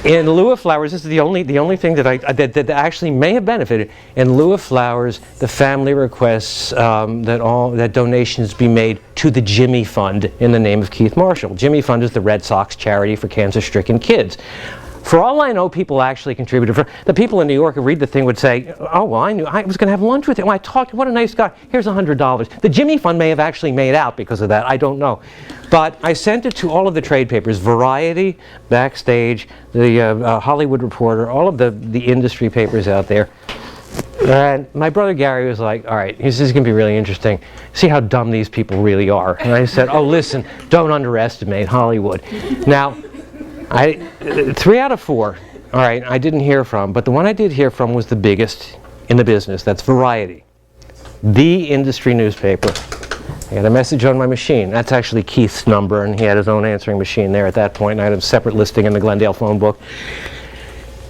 in lieu of flowers, this is the only thing that actually may have benefited. In lieu of flowers, the family requests that donations be made to the Jimmy Fund in the name of Keith Marshall. Jimmy Fund is the Red Sox charity for cancer-stricken kids. For all I know, people actually contributed. The people in New York who read the thing would say, oh, well, I knew I was going to have lunch with him. I talked, what a nice guy. Here's $100. The Jimmy Fund may have actually made out because of that. I don't know. But I sent it to all of the trade papers, Variety, Backstage, the Hollywood Reporter, all of the industry papers out there. And my brother Gary was like, all right, this is going to be really interesting. See how dumb these people really are. And I said, oh, listen, don't underestimate Hollywood. Now, 3 out of 4, all right, I didn't hear from, but the one I did hear from was the biggest in the business. That's Variety, the industry newspaper. I got a message on my machine. That's actually Keith's number, and he had his own answering machine there at that point, and I had a separate listing in the Glendale phone book.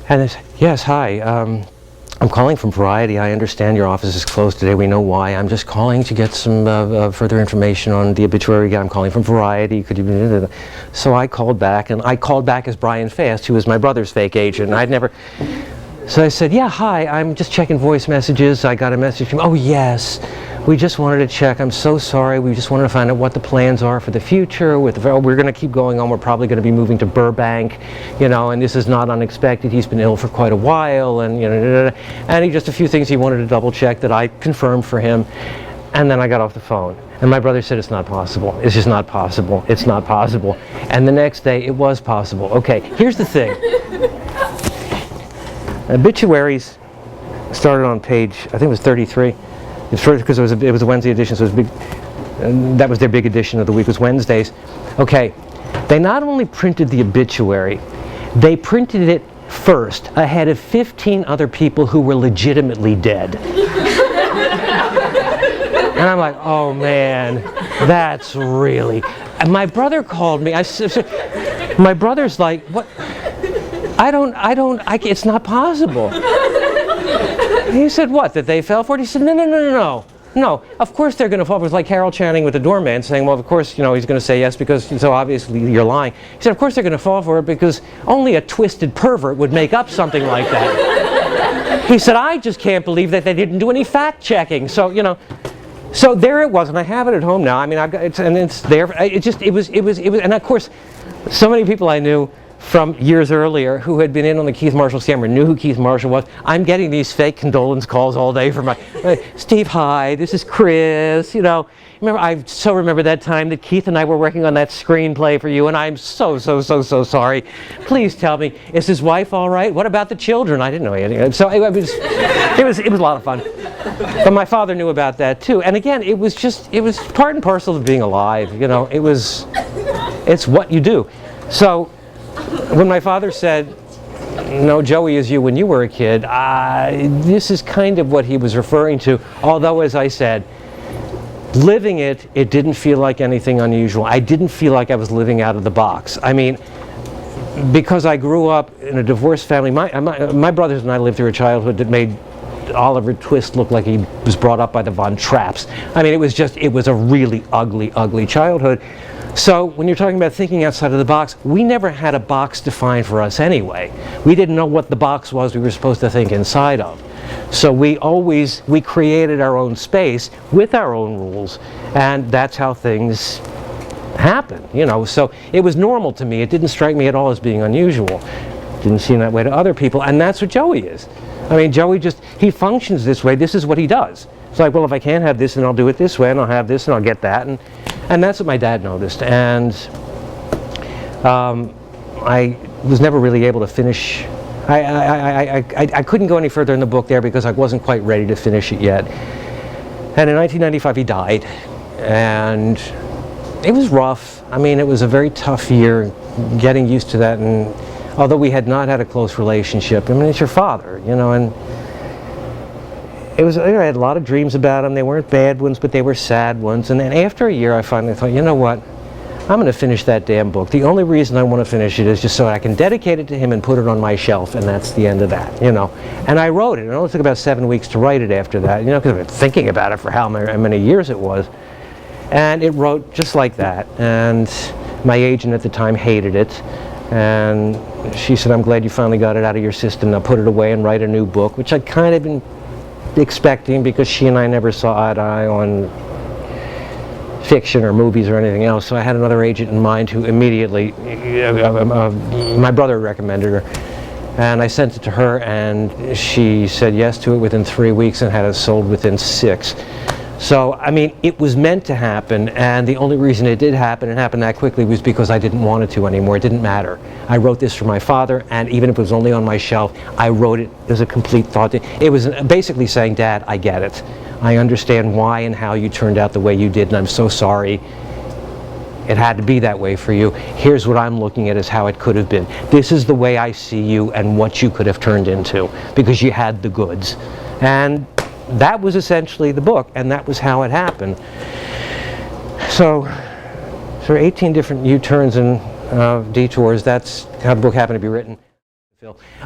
And they said, yes, hi, I'm calling from Variety. I understand your office is closed today. We know why. I'm just calling to get some further information on the obituary. I'm calling from Variety. Could you? So I called back, and I called back as Brian Fast, who was my brother's fake agent. I'd never. So I said, yeah, hi. I'm just checking voice messages. I got a message from. Oh yes. We just wanted to check. I'm so sorry. We just wanted to find out what the plans are for the future. We're going to keep going on. We're probably going to be moving to Burbank, you know, and this is not unexpected. He's been ill for quite a while, and you know, and he just a few things he wanted to double check that I confirmed for him, and then I got off the phone. And my brother said, it's not possible. It's just not possible. It's not possible. And the next day, it was possible. Okay, here's the thing. Obituaries started on page, I think it was 33. It's first because it was a Wednesday edition, so it was big. That was their big edition of the week, was Wednesdays. Okay, they not only printed the obituary, they printed it first ahead of 15 other people who were legitimately dead. And I'm like, oh man, that's really. And my brother called me. My brother's like, what? It's not possible. He said, what, that they fell for it? He said, no, of course they're going to fall for it. It's like Carol Channing with the doorman saying, well, of course, you know, he's going to say yes because, so obviously you're lying. He said, of course they're going to fall for it because only a twisted pervert would make up something like that. He said, I just can't believe that they didn't do any fact checking. So, you know, so there it was, and I have it at home now. I mean, I've got it, and it's there. It was, and of course, so many people I knew from years earlier who had been in on the Keith Marshall scammer knew who Keith Marshall was. I'm getting these fake condolence calls all day from my Steve, hi, this is Chris. You know, I so remember that time that Keith and I were working on that screenplay for you, and I'm so sorry. Please tell me, is his wife all right? What about the children? I didn't know anything. So it was a lot of fun. But my father knew about that too. And again, it was part and parcel of being alive. You know, it's what you do. So when my father said, know Joey as you when you were a kid, this is kind of what he was referring to. Although, as I said, living it didn't feel like anything unusual. I didn't feel like I was living out of the box. I mean, because I grew up in a divorced family, my brothers and I lived through a childhood that made Oliver Twist looked like he was brought up by the Von Trapps. I mean, it was a really ugly, ugly childhood. So when you're talking about thinking outside of the box, we never had a box defined for us anyway. We didn't know what the box was we were supposed to think inside of. So we created our own space with our own rules, and that's how things happen, you know. So it was normal to me. It didn't strike me at all as being unusual. Didn't seem that way to other people, and that's what Joey is. I mean, Joey he functions this way. This is what he does. It's like, well, if I can't have this, then I'll do it this way, and I'll have this, and I'll get that. And that's what my dad noticed. And I was never really able to finish. I couldn't go any further in the book there because I wasn't quite ready to finish it yet. And in 1995, he died. And it was rough. I mean, it was a very tough year, getting used to that. And although we had not had a close relationship, I mean, it's your father, you know, and it was, I had a lot of dreams about him. They weren't bad ones, but they were sad ones. And then after a year, I finally thought, you know what? I'm going to finish that damn book. The only reason I want to finish it is just so I can dedicate it to him and put it on my shelf, and that's the end of that, you know. And I wrote it. It only took about 7 weeks to write it after that, you know, because I've been thinking about it for how many years it was. And it wrote just like that. And my agent at the time hated it. And she said, I'm glad you finally got it out of your system. Now put it away and write a new book, which I'd kind of been expecting because she and I never saw eye to eye on fiction or movies or anything else. So I had another agent in mind who immediately, my brother recommended her. And I sent it to her, and she said yes to it within 3 weeks and had it sold within 6. So, I mean, it was meant to happen, and the only reason it did happen and happened that quickly was because I didn't want it to anymore. It didn't matter. I wrote this for my father, and even if it was only on my shelf, I wrote it as a complete thought. It was basically saying, Dad, I get it. I understand why and how you turned out the way you did, and I'm so sorry. It had to be that way for you. Here's what I'm looking at as how it could have been. This is the way I see you and what you could have turned into, because you had the goods. And that was essentially the book, and that was how it happened. So 18 different U-turns and detours. That's how the book happened to be written.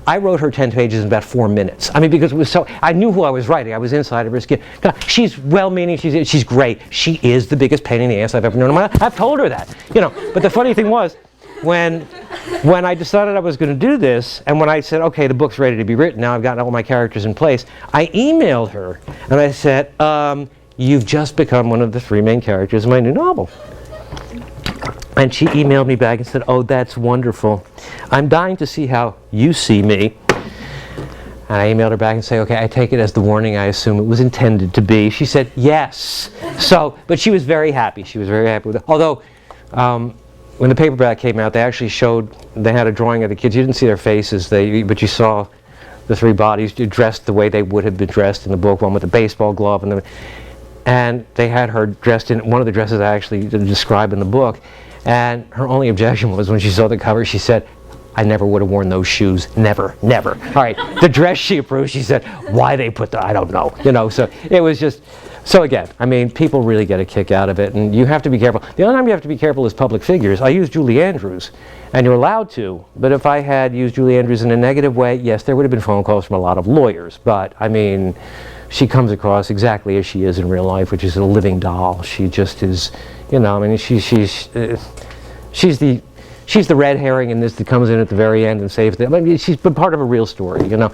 I wrote her 10 pages in about 4 minutes. I mean, because it was so, I knew who I was writing. I was inside of her skin. God, she's well-meaning. She's great. She is the biggest pain in the ass I've ever known in my life. I've told her that, you know. But the funny thing was, when I decided I was going to do this, and when I said, okay, the book's ready to be written, now I've got all my characters in place, I emailed her, and I said, you've just become one of the 3 main characters in my new novel. And she emailed me back and said, oh, that's wonderful. I'm dying to see how you see me. And I emailed her back and said, okay, I take it as the warning I assume it was intended to be. She said, yes. So, but she was very happy. She was very happy with it. Although, when the paperback came out, they actually showed, they had a drawing of the kids. You didn't see their faces, but you saw the 3 bodies dressed the way they would have been dressed in the book, one with a baseball glove. And they had her dressed in one of the dresses I actually describe in the book. And her only objection was when she saw the cover, she said, I never would have worn those shoes. Never, never. All right, the dress she approved, she said, why they put I don't know. You know, so it was just, so again, I mean, people really get a kick out of it, and you have to be careful. The only time you have to be careful is public figures. I use Julie Andrews, and you're allowed to, but if I had used Julie Andrews in a negative way, yes, there would have been phone calls from a lot of lawyers, but I mean, she comes across exactly as she is in real life, which is a living doll. She just is, you know, I mean, she's the red herring in this that comes in at the very end and saves them. I mean, she's been part of a real story, you know.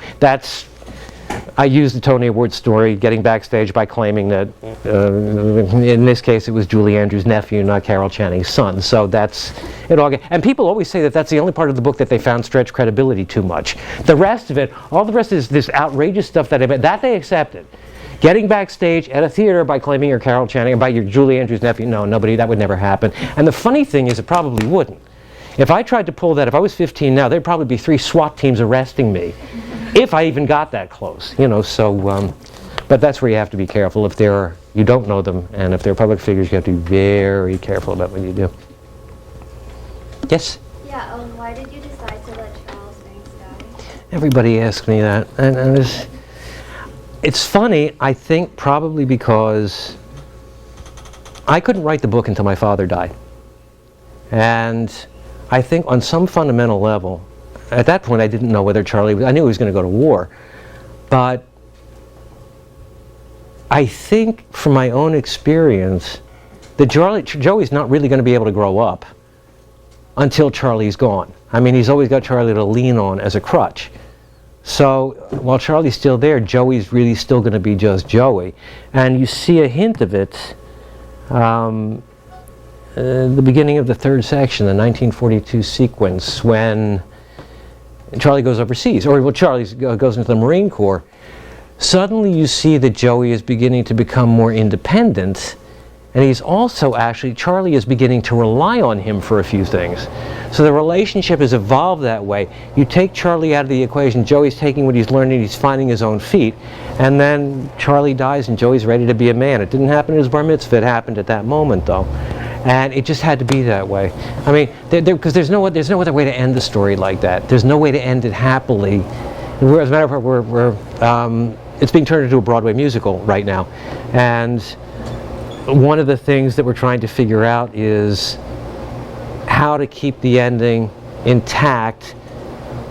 I used the Tony Award story, getting backstage, by claiming that, in this case, it was Julie Andrews' nephew, not Carol Channing's son. So that's it all. And people always say that that's the only part of the book that they found stretched credibility too much. The rest of it, all the rest is this outrageous stuff that they accepted. Getting backstage at a theater by claiming you're Carol Channing and by your Julie Andrews' nephew, no, nobody, that would never happen. And the funny thing is, it probably wouldn't. If I tried to pull that, if I was 15 now, there'd probably be 3 SWAT teams arresting me, if I even got that close, you know. So, but that's where you have to be careful. If you don't know them, and if they're public figures, you have to be very careful about what you do. Yes? Yeah, why did you decide to let Charles Banks die? Everybody asks me that, and it's funny, I think probably because I couldn't write the book until my father died. And I think on some fundamental level, at that point I didn't know whether I knew he was going to go to war, but I think from my own experience that Joey's not really going to be able to grow up until Charlie's gone. I mean, he's always got Charlie to lean on as a crutch. So while Charlie's still there, Joey's really still going to be just Joey. And you see a hint of it the beginning of the third section, the 1942 sequence, when Charlie goes overseas, or well, Charlie goes into the Marine Corps. Suddenly you see that Joey is beginning to become more independent, and he's also actually, Charlie is beginning to rely on him for a few things. So the relationship has evolved that way. You take Charlie out of the equation, Joey's taking what he's learning, he's finding his own feet, and then Charlie dies and Joey's ready to be a man. It didn't happen at his bar mitzvah, it happened at that moment though. And it just had to be that way. I mean, because there's no other way to end the story like that. There's no way to end it happily. As a matter of fact, it's being turned into a Broadway musical right now. And one of the things that we're trying to figure out is how to keep the ending intact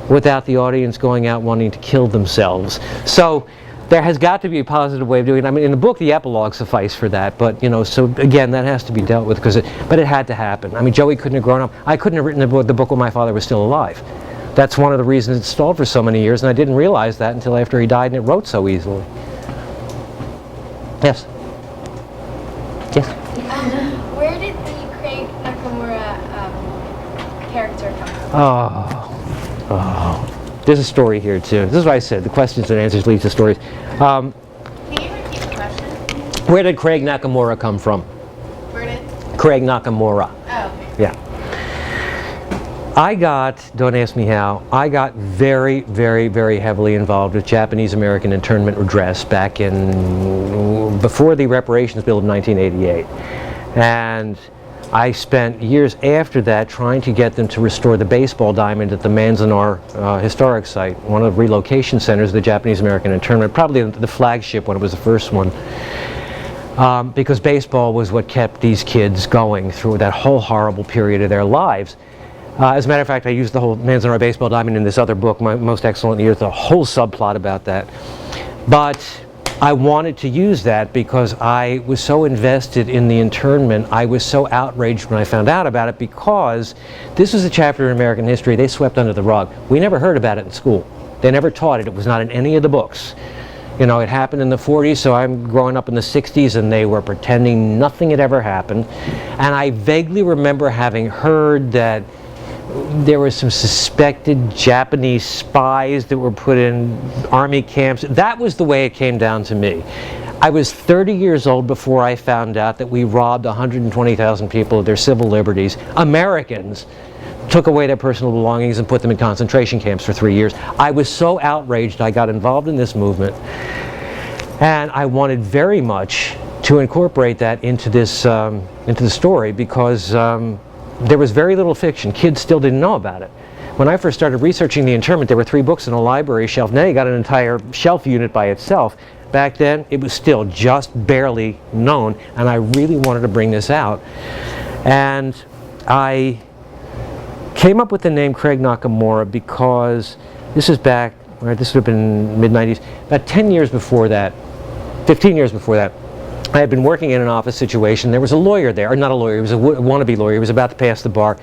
without the audience going out wanting to kill themselves. So there has got to be a positive way of doing it. I mean, in the book, the epilogue sufficed for that, but you know, so again, that has to be dealt with but it had to happen. I mean, Joey couldn't have grown up. I couldn't have written the book when my father was still alive. That's one of the reasons it stalled for so many years, and I didn't realize that until after he died, and it wrote so easily. Yes? Yes? Where did the Craig Nakamura character come from? Oh. There's a story here too. This is what I said, the questions and answers lead to stories. Can you repeat the question? Where did Craig Nakamura come from? Where did? Craig Nakamura. Oh, okay. Yeah. Don't ask me how, I got very, very, very heavily involved with Japanese American internment redress back before the reparations bill of 1988. And I spent years after that trying to get them to restore the baseball diamond at the Manzanar historic site, one of the relocation centers of the Japanese American internment, probably the flagship when it was the first one. Because baseball was what kept these kids going through that whole horrible period of their lives. As a matter of fact, I used the whole Manzanar baseball diamond in this other book, My Most Excellent Years, the whole subplot about that. But I wanted to use that because I was so invested in the internment. I was so outraged when I found out about it because this was a chapter in American history they swept under the rug. We never heard about it in school. They never taught it. It was not in any of the books. You know, it happened in the 40s, so I'm growing up in the 60s, and they were pretending nothing had ever happened. And I vaguely remember having heard that there were some suspected Japanese spies that were put in army camps. That was the way it came down to me. I was 30 years old before I found out that we robbed 120,000 people of their civil liberties. Americans took away their personal belongings and put them in concentration camps for 3 years. I was so outraged I got involved in this movement, and I wanted very much to incorporate that into the story because there was very little fiction. Kids still didn't know about it. When I first started researching the internment, there were 3 books in a library shelf. Now you got an entire shelf unit by itself. Back then, it was still just barely known, and I really wanted to bring this out. And I came up with the name Craig Nakamura because this is back, this would have been mid-90s, about 10 years before that, 15 years before that. I had been working in an office situation. There was a lawyer there, or not a lawyer, he was a wannabe lawyer. He was about to pass the bar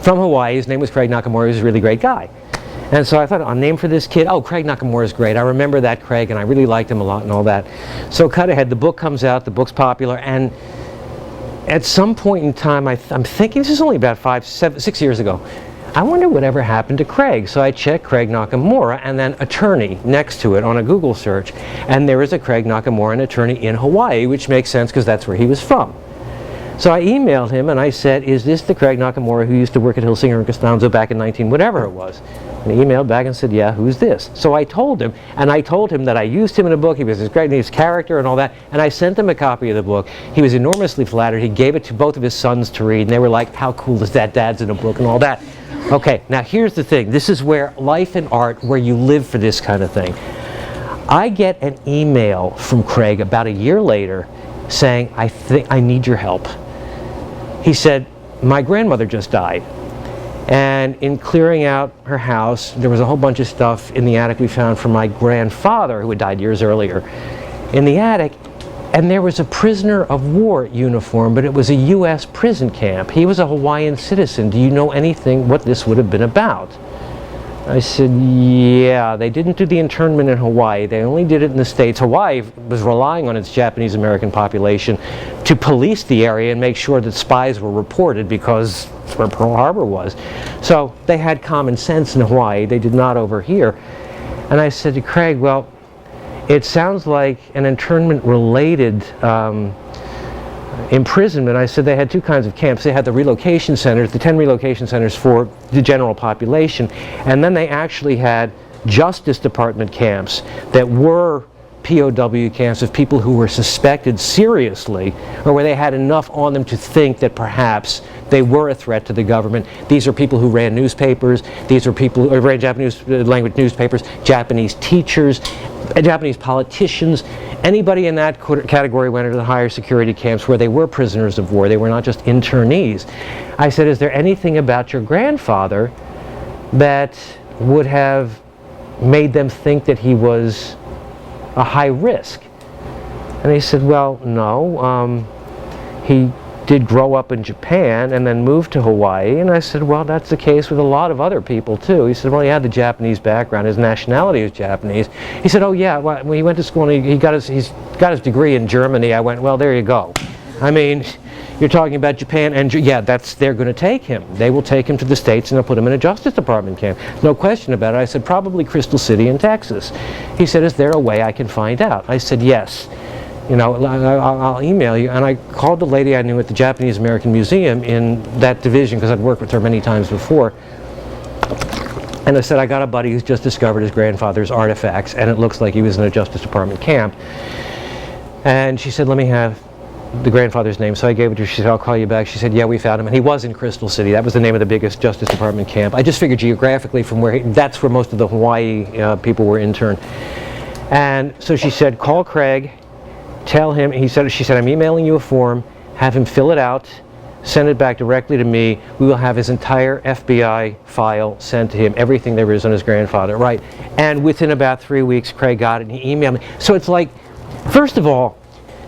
from Hawaii. His name was Craig Nakamura. He was a really great guy. And so I thought, a name for this kid? Oh, Craig Nakamura is great. I remember that Craig, and I really liked him a lot and all that. So cut ahead, the book comes out, the book's popular, and at some point in time, I'm thinking, this is only about 6 years ago, I wonder whatever happened to Craig. So I checked Craig Nakamura and then attorney next to it on a Google search. And there is a Craig Nakamura, an attorney in Hawaii, which makes sense because that's where he was from. So I emailed him and I said, is this the Craig Nakamura who used to work at Hilsinger and Costanzo back in whatever it was? And he emailed back and said, yeah, who's this? So I told him, and I told him that I used him in a book. He was his great character and all that. And I sent him a copy of the book. He was enormously flattered. He gave it to both of his sons to read. And they were like, how cool is that? Dad's in a book and all that. Okay, now here's the thing. This is where life and art, where you live for this kind of thing. I get an email from Craig about a year later saying, I think I need your help. He said, my grandmother just died. And in clearing out her house, there was a whole bunch of stuff in the attic we found from my grandfather, who had died years earlier, in the attic. And there was a prisoner of war uniform, but it was a U.S. prison camp. He was a Hawaiian citizen. Do you know anything what this would have been about? I said, yeah, they didn't do the internment in Hawaii. They only did it in the States. Hawaii was relying on its Japanese American population to police the area and make sure that spies were reported, because that's where Pearl Harbor was. So they had common sense in Hawaii. They did not over here. And I said to Craig, well, it sounds like an internment-related imprisonment. I said they had two kinds of camps. They had the relocation centers, the 10 relocation centers for the general population, and then they actually had Justice Department camps that were POW camps of people who were suspected seriously, or where they had enough on them to think that perhaps they were a threat to the government. These are people who ran newspapers. These are people who ran Japanese language newspapers, Japanese teachers, Japanese politicians. Anybody in that category went into the higher security camps where they were prisoners of war. They were not just internees. I said, is there anything about your grandfather that would have made them think that he was a high risk? And he said, well, no. He did grow up in Japan and then moved to Hawaii. And I said, well, that's the case with a lot of other people too. He said, well, he had the Japanese background. His nationality was Japanese. He said, oh yeah, well, when he went to school and he's got his degree in Germany. I went, well, there you go. I mean, you're talking about Japan, and yeah, they're going to take him. They will take him to the States and they'll put him in a Justice Department camp. No question about it. I said, probably Crystal City in Texas. He said, is there a way I can find out? I said, yes. You know, I'll email you. And I called the lady I knew at the Japanese American Museum in that division, because I'd worked with her many times before. And I said, I got a buddy who's just discovered his grandfather's artifacts, and it looks like he was in a Justice Department camp. And she said, let me have the grandfather's name. So I gave it to her. She said, I'll call you back. She said, yeah, we found him. And he was in Crystal City. That was the name of the biggest Justice Department camp. I just figured geographically from where that's where most of the Hawaii people were interned. And so she said, call Craig, tell him, she said, I'm emailing you a form, have him fill it out, send it back directly to me. We will have his entire FBI file sent to him, everything there is on his grandfather, right? And within about 3 weeks, Craig got it and he emailed me. So it's like, first of all,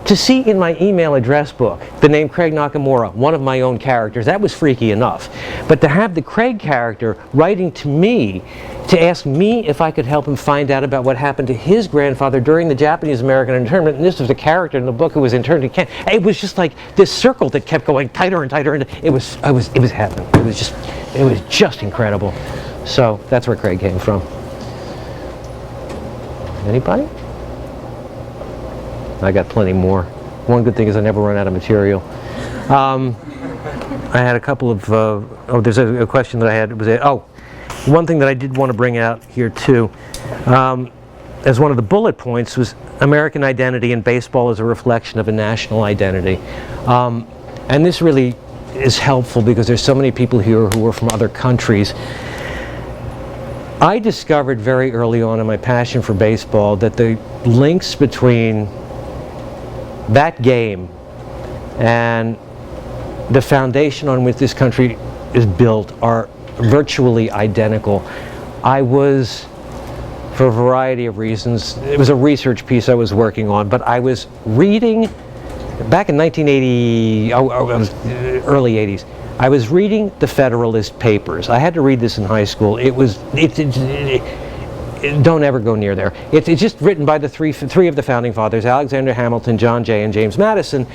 to see in my email address book the name Craig Nakamura, one of my own characters, that was freaky enough. But to have the Craig character writing to me to ask me if I could help him find out about what happened to his grandfather during the Japanese American internment, and this was a character in the book who was interned in camp. It was just like this circle that kept going tighter and tighter, and it was happening. It was just incredible. So that's where Craig came from. Anybody? I got plenty more. One good thing is I never run out of material. I had a couple of, there's a question that I had. One thing that I did want to bring out here too, as one of the bullet points, was American identity and baseball as a reflection of a national identity. And this really is helpful because there's so many people here who are from other countries. I discovered very early on in my passion for baseball that the links between that game and the foundation on which this country is built are virtually identical. I was, for a variety of reasons, it was a research piece I was working on, but I was reading, back in 1980, early 80s, I was reading the Federalist Papers. I had to read this in high school. Don't ever go near there. It's just written by the three of the founding fathers, Alexander Hamilton, John Jay, and James Madison,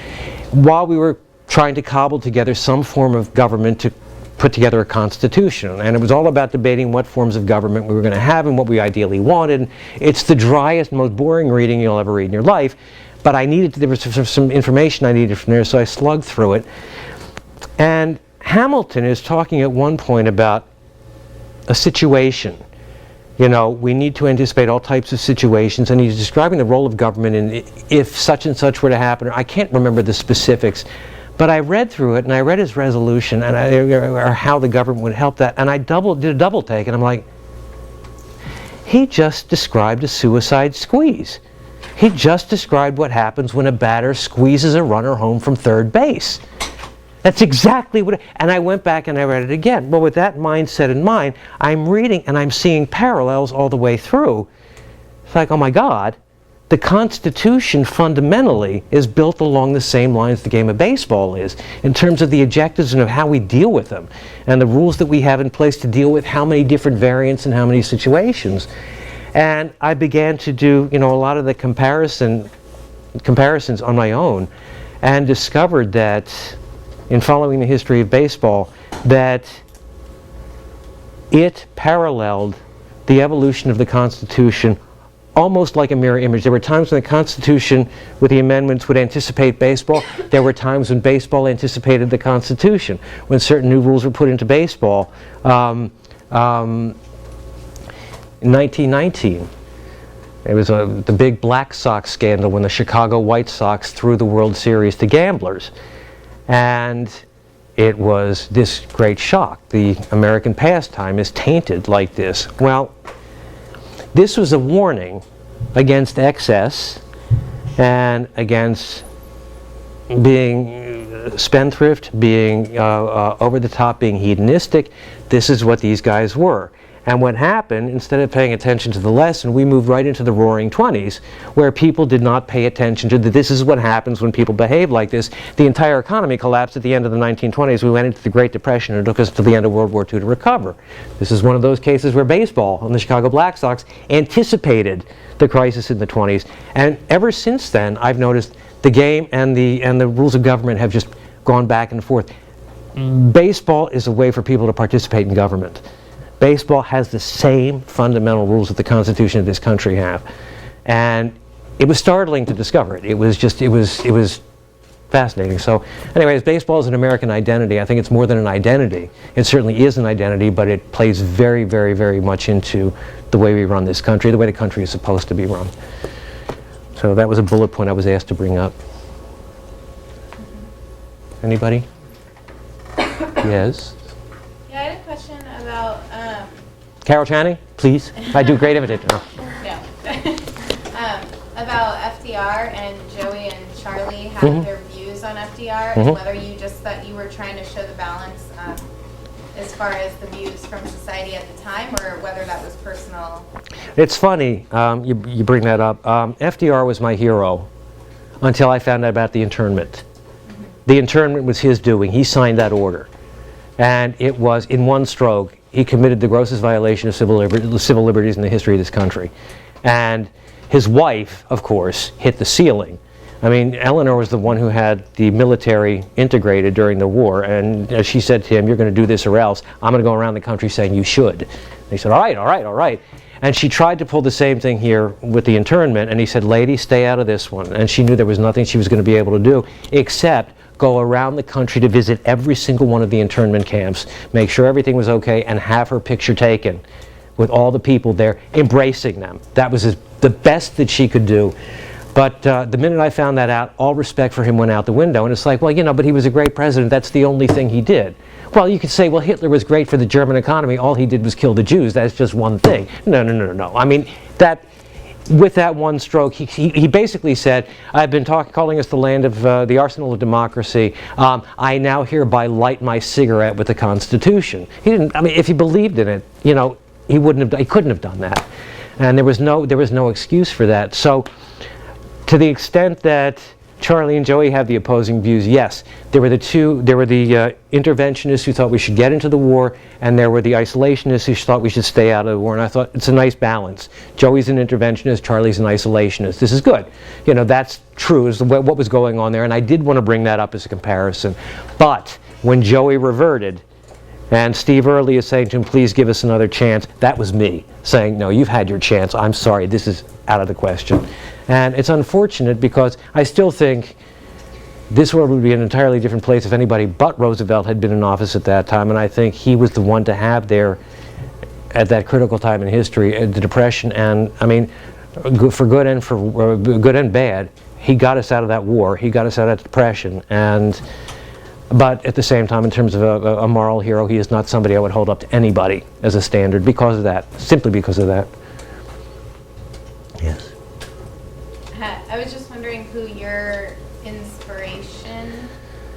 while we were trying to cobble together some form of government to put together a constitution. And it was all about debating what forms of government we were going to have and what we ideally wanted. It's the driest, most boring reading you'll ever read in your life, but there was some information I needed from there, so I slugged through it. And Hamilton is talking at one point about a situation. You know, we need to anticipate all types of situations, and he's describing the role of government in if such and such were to happen. I can't remember the specifics, But I read through it, and I read his resolution, and or how the government would help that, and I did a double take, and I'm like, he just described a suicide squeeze. He just described what happens when a batter squeezes a runner home from third base. That's exactly what, and I went back and I read it again. Well, with that mindset in mind, I'm reading and I'm seeing parallels all the way through. It's like, oh my God, the Constitution fundamentally is built along the same lines the game of baseball is, in terms of the objectives and of how we deal with them, and the rules that we have in place to deal with how many different variants and how many situations. And I began to do, a lot of the comparisons on my own, and discovered that, in following the history of baseball, that it paralleled the evolution of the Constitution almost like a mirror image. There were times when the Constitution, with the amendments, would anticipate baseball. There were times when baseball anticipated the Constitution, when certain new rules were put into baseball. In 1919, it was the big Black Sox scandal when the Chicago White Sox threw the World Series to gamblers. And it was this great shock. The American pastime is tainted like this. Well, this was a warning against excess and against being spendthrift, being over the top, being hedonistic. This is what these guys were. And what happened, instead of paying attention to the lesson, we moved right into the Roaring '20s, where people did not pay attention to this is what happens when people behave like this. The entire economy collapsed at the end of the 1920s. We went into the Great Depression, and it took us to the end of World War II to recover. This is one of those cases where baseball and the Chicago Black Sox anticipated the crisis in the 20s. And ever since then, I've noticed the game and the rules of government have just gone back and forth. Baseball is a way for people to participate in government. Baseball has the same fundamental rules that the Constitution of this country have. And it was startling to discover it. It was fascinating. So anyways, baseball is an American identity. I think it's more than an identity. It certainly is an identity, but it plays very, very, very much into the way we run this country, the way the country is supposed to be run. So that was a bullet point I was asked to bring up. Anybody? Yes? Yeah, I had a question about Carol Channing, please. I do great imitation. no. About FDR and Joey and Charlie having their views on FDR, and whether you just thought you were trying to show the balance as far as the views from society at the time, or whether that was personal. It's funny you bring that up. FDR was my hero until I found out about the internment. The internment was his doing. He signed that order. And it was, in one stroke, he committed the grossest violation of civil liberties in the history of this country. And his wife, of course, hit the ceiling. I mean, Eleanor was the one who had the military integrated during the war, and she said to him, "You're going to do this or else. I'm going to go around the country saying you should." And he said, "All right, all right, all right." And she tried to pull the same thing here with the internment, and he said, "Lady, stay out of this one." And she knew there was nothing she was going to be able to do except go around the country to visit every single one of the internment camps, make sure everything was okay, and have her picture taken with all the people there, embracing them. That was the best that she could do. But the minute I found that out, all respect for him went out the window. And it's like, well, but he was a great president. That's the only thing he did. Well, you could say, well, Hitler was great for the German economy. All he did was kill the Jews. That's just one thing. No, no, no, no, no. I mean, with that one stroke, he basically said, I've been calling us the land of the arsenal of democracy. I now hereby light my cigarette with the Constitution. He didn't. I mean, if he believed in it, he wouldn't have. He couldn't have done that. And there was no excuse for that. So, to the extent that Charlie and Joey have the opposing views, yes, there were the interventionists who thought we should get into the war, and there were the isolationists who thought we should stay out of the war, and I thought it's a nice balance. Joey's an interventionist, Charlie's an isolationist. This is good. That's true, is what was going on there, and I did want to bring that up as a comparison. But when Joey reverted, and Steve Early is saying to him, please give us another chance, that was me saying, no, you've had your chance, I'm sorry, this is out of the question. And it's unfortunate because I still think this world would be an entirely different place if anybody but Roosevelt had been in office at that time, and I think he was the one to have there at that critical time in history, the Depression, and I mean, for good and bad, he got us out of that war, he got us out of that Depression, and But at the same time, in terms of a moral hero, he is not somebody I would hold up to anybody as a standard because of that, simply because of that. Yes. I was just wondering who your inspiration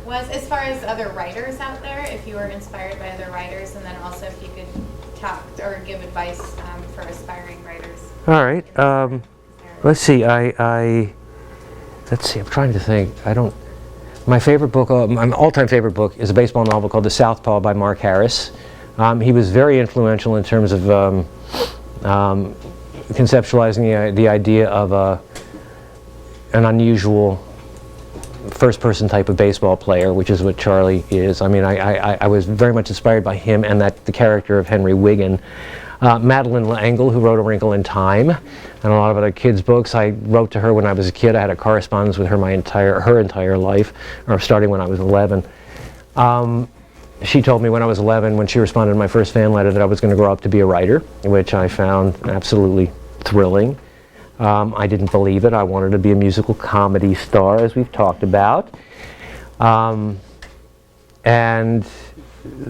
was, as far as other writers out there, if you were inspired by other writers, and then also if you could talk or give advice for aspiring writers. All right. Let's see. Let's see. I'm trying to think. My favorite book, my all-time favorite book, is a baseball novel called The Southpaw by Mark Harris. He was very influential in terms of conceptualizing the idea of an unusual first-person type of baseball player, which is what Charlie is. I mean, I was very much inspired by him and the character of Henry Wiggin. Madeleine L'Engle, who wrote A Wrinkle in Time, and a lot of other kids' books. I wrote to her when I was a kid. I had a correspondence with her her entire life, or starting when I was 11. She told me when I was 11, when she responded to my first fan letter, that I was going to grow up to be a writer, which I found absolutely thrilling. I didn't believe it. I wanted to be a musical comedy star, as we've talked about. And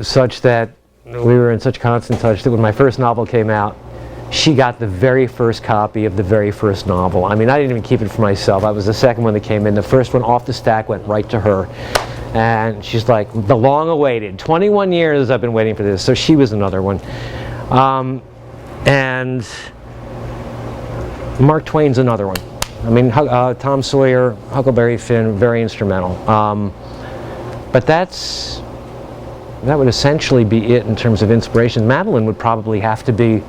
such that we were in such constant touch that when my first novel came out, she got the very first copy of the very first novel. I mean, I didn't even keep it for myself. I was the second one that came in. The first one off the stack went right to her. And she's like, the long-awaited. 21 years I've been waiting for this. So she was another one. And Mark Twain's another one. I mean, Tom Sawyer, Huckleberry Finn, very instrumental. But that would essentially be it in terms of inspiration. Madeleine would probably have to be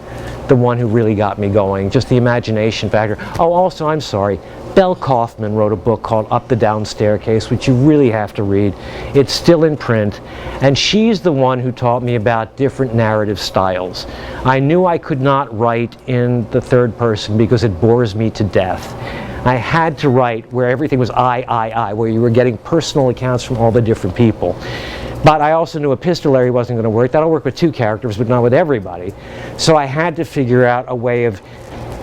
the one who really got me going, just the imagination factor. Oh, also, I'm sorry, Belle Kaufman wrote a book called Up the Down Staircase, which you really have to read. It's still in print, and she's the one who taught me about different narrative styles. I knew I could not write in the third person because it bores me to death. I had to write where everything was I, where you were getting personal accounts from all the different people. But I also knew epistolary wasn't going to work. That'll work with two characters, but not with everybody. So I had to figure out a way of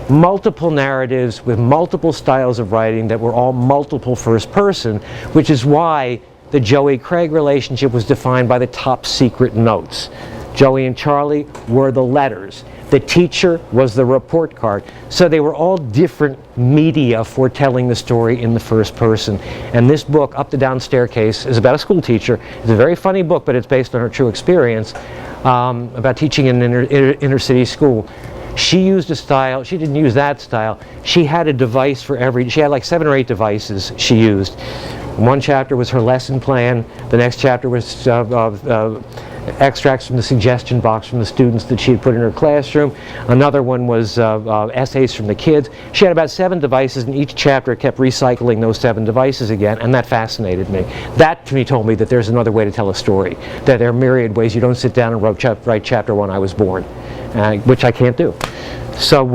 multiple narratives with multiple styles of writing that were all multiple first person, which is why the Joey-Craig relationship was defined by the top secret notes. Joey and Charlie were the letters. The teacher was the report card. So they were all different media for telling the story in the first person. And this book, Up the Down Staircase, is about a school teacher. It's a very funny book, but it's based on her true experience about teaching in an inner city school. She used a style. She didn't use that style. She had a device for she had like 7 or 8 devices she used. One chapter was her lesson plan. The next chapter was extracts from the suggestion box from the students that she had put in her classroom. Another one was essays from the kids. She had about 7 devices, and each chapter kept recycling those 7 devices again, and that fascinated me. That, to me, told me that there's another way to tell a story, that there are myriad ways. You don't sit down and write chapter 1, I was born, which I can't do. So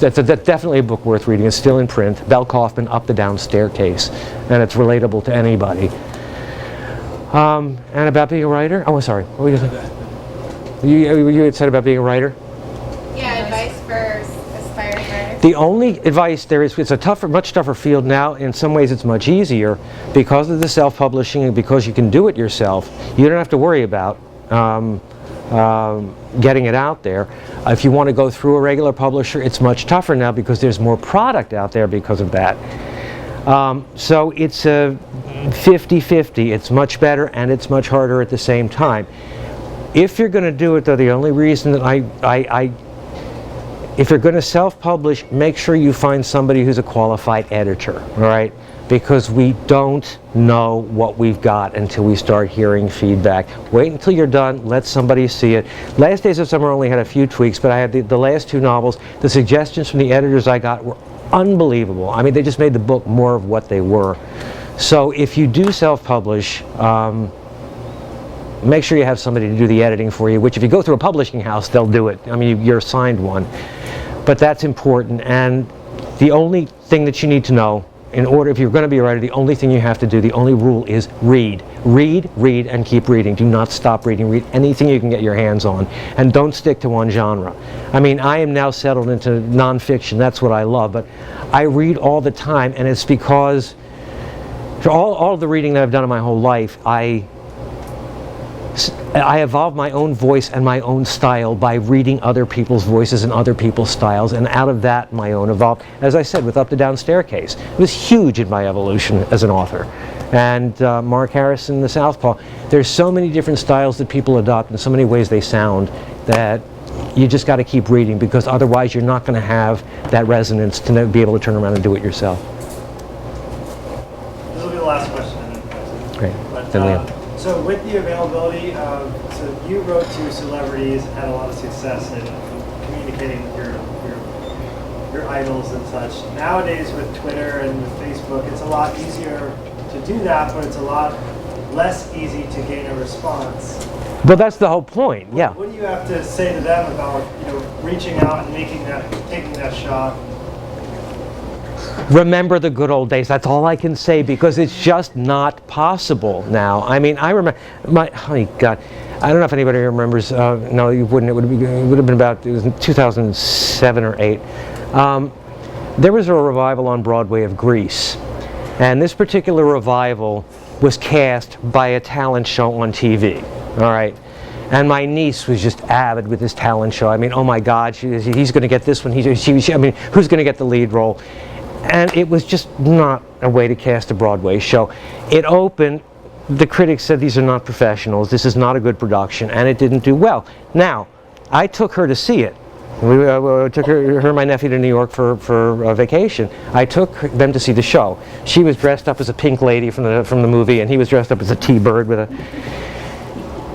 that's definitely a book worth reading. It's still in print. Belle Kaufman, Up the Down Staircase, and it's relatable to anybody. And about being a writer? Oh, sorry. What were you going to say? You had said about being a writer? Yeah, advice for aspiring writers. The only advice there is, it's a much tougher field now. In some ways it's much easier because of the self-publishing and because you can do it yourself. You don't have to worry about getting it out there. If you want to go through a regular publisher, it's much tougher now because there's more product out there because of that. So it's a 50-50. It's much better and it's much harder at the same time. If you're going to do it, though, the only reason that if you're going to self-publish, make sure you find somebody who's a qualified editor, all right? Because we don't know what we've got until we start hearing feedback. Wait until you're done, let somebody see it. Last Days of Summer only had a few tweaks, but I had the last 2 novels. The suggestions from the editors I got were unbelievable. I mean, they just made the book more of what they were. So if you do self-publish, make sure you have somebody to do the editing for you, which if you go through a publishing house, they'll do it. I mean, you're assigned one. But that's important, and the only thing that you need to know, in order, if you're going to be a writer, the only thing you have to do, the only rule is read. Read, read, and keep reading. Do not stop reading. Read anything you can get your hands on. And don't stick to one genre. I mean, I am now settled into nonfiction. That's what I love. But I read all the time, and it's because So all the reading that I've done in my whole life, I evolved my own voice and my own style by reading other people's voices and other people's styles, and out of that my own evolved. As I said, with Up the Down Staircase, it was huge in my evolution as an author. And Mark Harrison, The Southpaw, there's so many different styles that people adopt and so many ways they sound that you just got to keep reading, because otherwise you're not going to have that resonance to be able to turn around and do it yourself. This will be the last question. Great. But, Then Liam. so with the availability of, so you wrote to celebrities, had a lot of success in communicating with your idols and such. Nowadays with Twitter and with Facebook, it's a lot easier to do that, but it's a lot less easy to gain a response. But that's the whole point, yeah. What do you have to say to them about, reaching out and taking that shot? Remember the good old days. That's all I can say, because it's just not possible now. I mean, I remember oh God, I don't know if anybody remembers. No, you wouldn't. It would have been about, it was in 2007 or 8. There was a revival on Broadway of Grease, and this particular revival was cast by a talent show on TV. All right. And my niece was just avid with this talent show. I mean, oh my God, he's going to get this one. I mean, who's going to get the lead role? And it was just not a way to cast a Broadway show. It opened, the critics said these are not professionals, this is not a good production, and it didn't do well. Now, I took her to see it. We took her and my nephew to New York for a vacation. I took them to see the show. She was dressed up as a pink lady from the movie, and he was dressed up as a T-bird with a...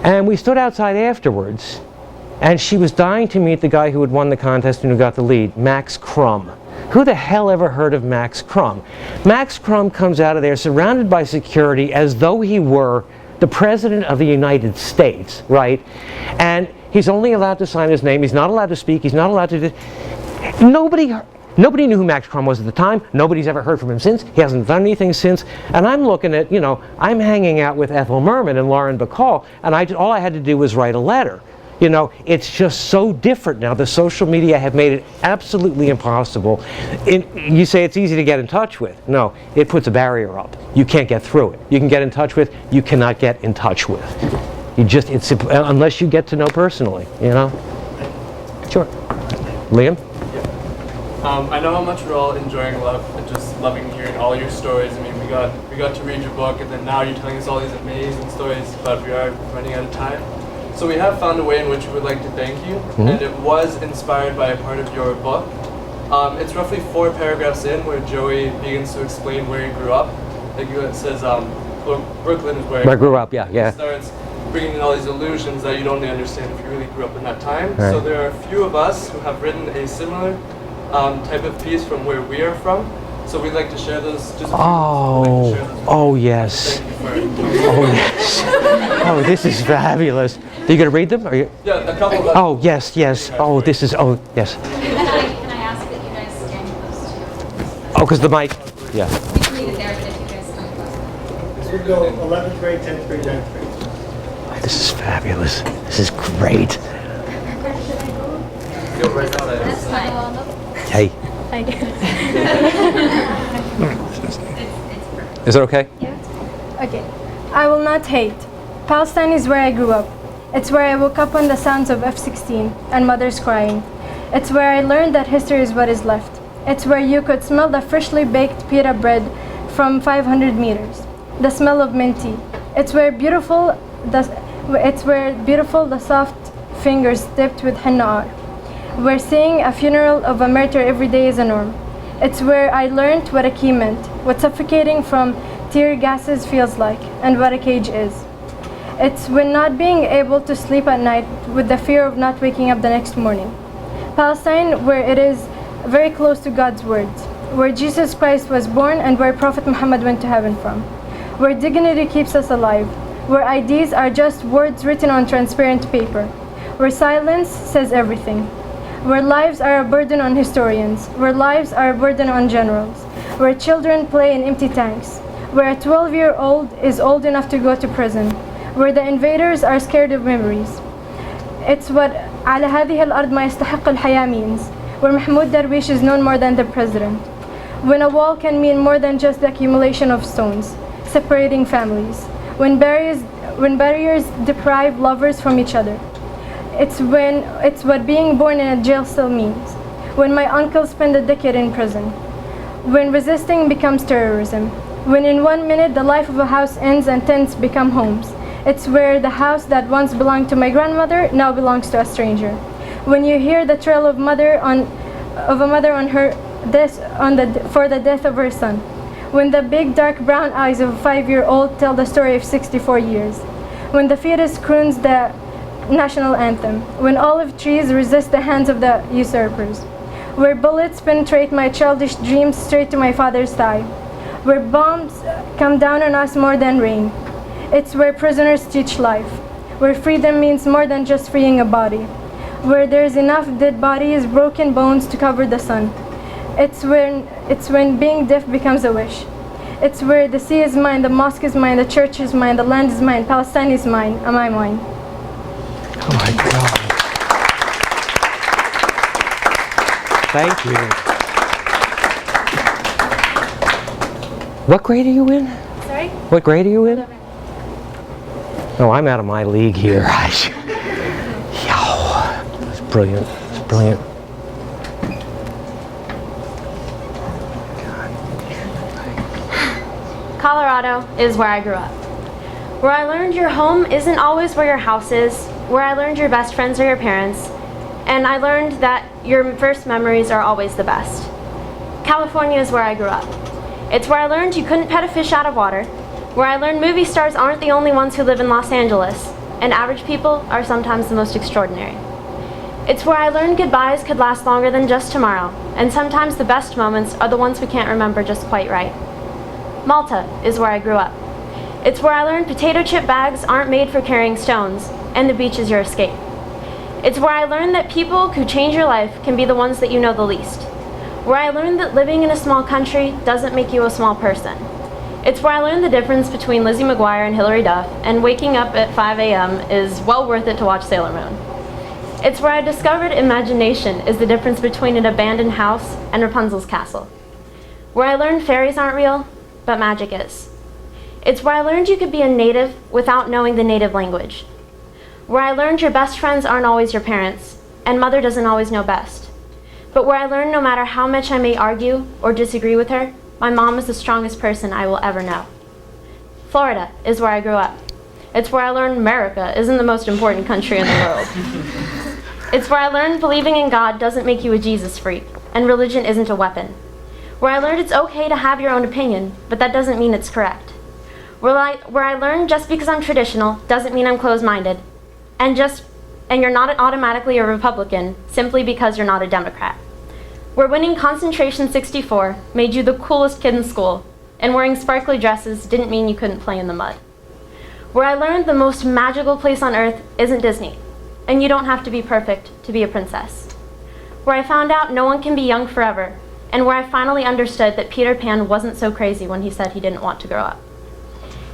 And we stood outside afterwards, and she was dying to meet the guy who had won the contest and who got the lead, Max Crumb. Who the hell ever heard of Max Crumb? Max Crumb comes out of there surrounded by security as though he were the President of the United States, right? And he's only allowed to sign his name. He's not allowed to speak. He's not allowed to... Nobody knew who Max Crumb was at the time. Nobody's ever heard from him since. He hasn't done anything since. And I'm looking at, I'm hanging out with Ethel Merman and Lauren Bacall, and all I had to do was write a letter. It's just so different now. The social media have made it absolutely impossible. You say it's easy to get in touch with. No, it puts a barrier up. You can't get through it. You can get in touch with, you cannot get in touch with. Unless you get to know personally, Sure. Liam? I know how much we're all enjoying just loving hearing all your stories. I mean, we got to read your book, and then now you're telling us all these amazing stories, but we are running out of time. So we have found a way in which we would like to thank you, and it was inspired by a part of your book. It's roughly 4 paragraphs in where Joey begins to explain where he grew up. Like it says, Brooklyn is where I grew up, yeah. It starts bringing in all these illusions that you'd only understand if you really grew up in that time. Right. So there are a few of us who have written a similar type of piece from where we are from. So we'd like to share those. Oh yes. Oh yes. Oh, this is fabulous. Are you going to read them? Are you? Yeah, a couple of them. Oh yes. Oh, this is. Oh yes. Can I ask that you guys stand close to? Oh, because the mic. Yeah. You can leave it there, but if you guys stand close. This would go 11th grade, 10th grade, 9th grade. This is fabulous. This is great. Go right outside. That's fine. Hey. Is it okay? Okay. I will not hate. Palestine is where I grew up. It's where I woke up on the sounds of F-16 and mothers crying. It's where I learned that history is what is left. It's where you could smell the freshly baked pita bread from 500 meters. The smell of mint tea. It's where beautiful the soft fingers dipped with henna are. Where seeing a funeral of a martyr every day is a norm. It's where I learned what a key meant, what suffocating from tear gases feels like, and what a cage is. It's when not being able to sleep at night with the fear of not waking up the next morning. Palestine, where it is very close to God's words, where Jesus Christ was born and where Prophet Muhammad went to heaven from, where dignity keeps us alive, where ideas are just words written on transparent paper, where silence says everything, where lives are a burden on historians, where lives are a burden on generals, where children play in empty tanks, where a 12-year-old is old enough to go to prison, where the invaders are scared of memories. It's what على هذه الأرض ما يستحق الحياة means, where Mahmoud Darwish is known more than the president. When a wall can mean more than just the accumulation of stones. separating families, when barriers deprive lovers from each other. It's what being born in a jail cell means, when my uncle spent a decade in prison, when resisting becomes terrorism, when in 1 minute the life of a house ends and tents become homes. It's where the house that once belonged to my grandmother now belongs to a stranger. When you hear the trail of a mother for the death of her son. When the big dark brown eyes of a 5-year-old tell the story of 64 years. When the fetus croons the national anthem. When olive trees resist the hands of the usurpers. Where bullets penetrate my childish dreams straight to my father's thigh. Where bombs come down on us more than rain. It's where prisoners teach life. Where freedom means more than just freeing a body. Where there's enough dead bodies, broken bones to cover the sun. It's when being deaf becomes a wish. It's where the sea is mine, the mosque is mine, the church is mine, the land is mine, Palestine is mine, am I mine? Oh my God. Thank you. What grade are you in? Sorry? What grade are you in? Oh, I'm out of my league here. That's brilliant. That's brilliant. Colorado is where I grew up. Where I learned your home isn't always where your house is, where I learned your best friends are your parents, and I learned that your first memories are always the best. California is where I grew up. It's where I learned you couldn't pet a fish out of water, where I learned movie stars aren't the only ones who live in Los Angeles, and average people are sometimes the most extraordinary. It's where I learned goodbyes could last longer than just tomorrow, and sometimes the best moments are the ones we can't remember just quite right. Malta is where I grew up. It's where I learned potato chip bags aren't made for carrying stones, and the beach is your escape. It's where I learned that people who change your life can be the ones that you know the least. Where I learned that living in a small country doesn't make you a small person. It's where I learned the difference between Lizzie McGuire and Hilary Duff, and waking up at 5 a.m. is well worth it to watch Sailor Moon. It's where I discovered imagination is the difference between an abandoned house and Rapunzel's castle. Where I learned fairies aren't real, but magic is. It's where I learned you could be a native without knowing the native language. Where I learned your best friends aren't always your parents, and mother doesn't always know best. But where I learned no matter how much I may argue or disagree with her, my mom is the strongest person I will ever know. Florida is where I grew up. It's where I learned America isn't the most important country in the world. It's where I learned believing in God doesn't make you a Jesus freak, and religion isn't a weapon. Where I learned it's okay to have your own opinion, but that doesn't mean it's correct. Where I learned just because I'm traditional doesn't mean I'm closed-minded, and you're not automatically a Republican simply because you're not a Democrat. Where winning Concentration 64 made you the coolest kid in school, and wearing sparkly dresses didn't mean you couldn't play in the mud. Where I learned the most magical place on earth isn't Disney, and you don't have to be perfect to be a princess. Where I found out no one can be young forever, and where I finally understood that Peter Pan wasn't so crazy when he said he didn't want to grow up.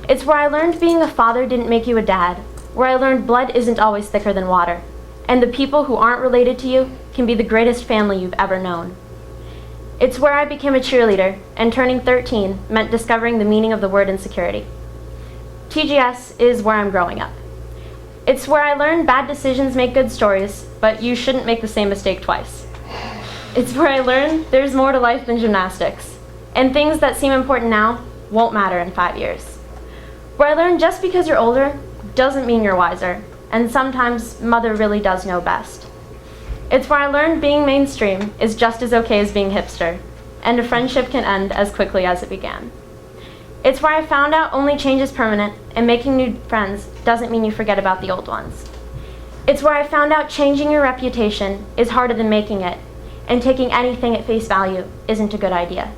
It's where I learned being a father didn't make you a dad, where I learned blood isn't always thicker than water, and the people who aren't related to you can be the greatest family you've ever known. It's where I became a cheerleader, and turning 13 meant discovering the meaning of the word insecurity. TGS is where I'm growing up. It's where I learned bad decisions make good stories, but you shouldn't make the same mistake twice. It's where I learned there's more to life than gymnastics, and things that seem important now won't matter in 5 years. Where I learned just because you're older doesn't mean you're wiser, and sometimes mother really does know best. It's where I learned being mainstream is just as okay as being hipster, and a friendship can end as quickly as it began. It's where I found out only change is permanent, and making new friends doesn't mean you forget about the old ones. It's where I found out changing your reputation is harder than making it, and taking anything at face value isn't a good idea.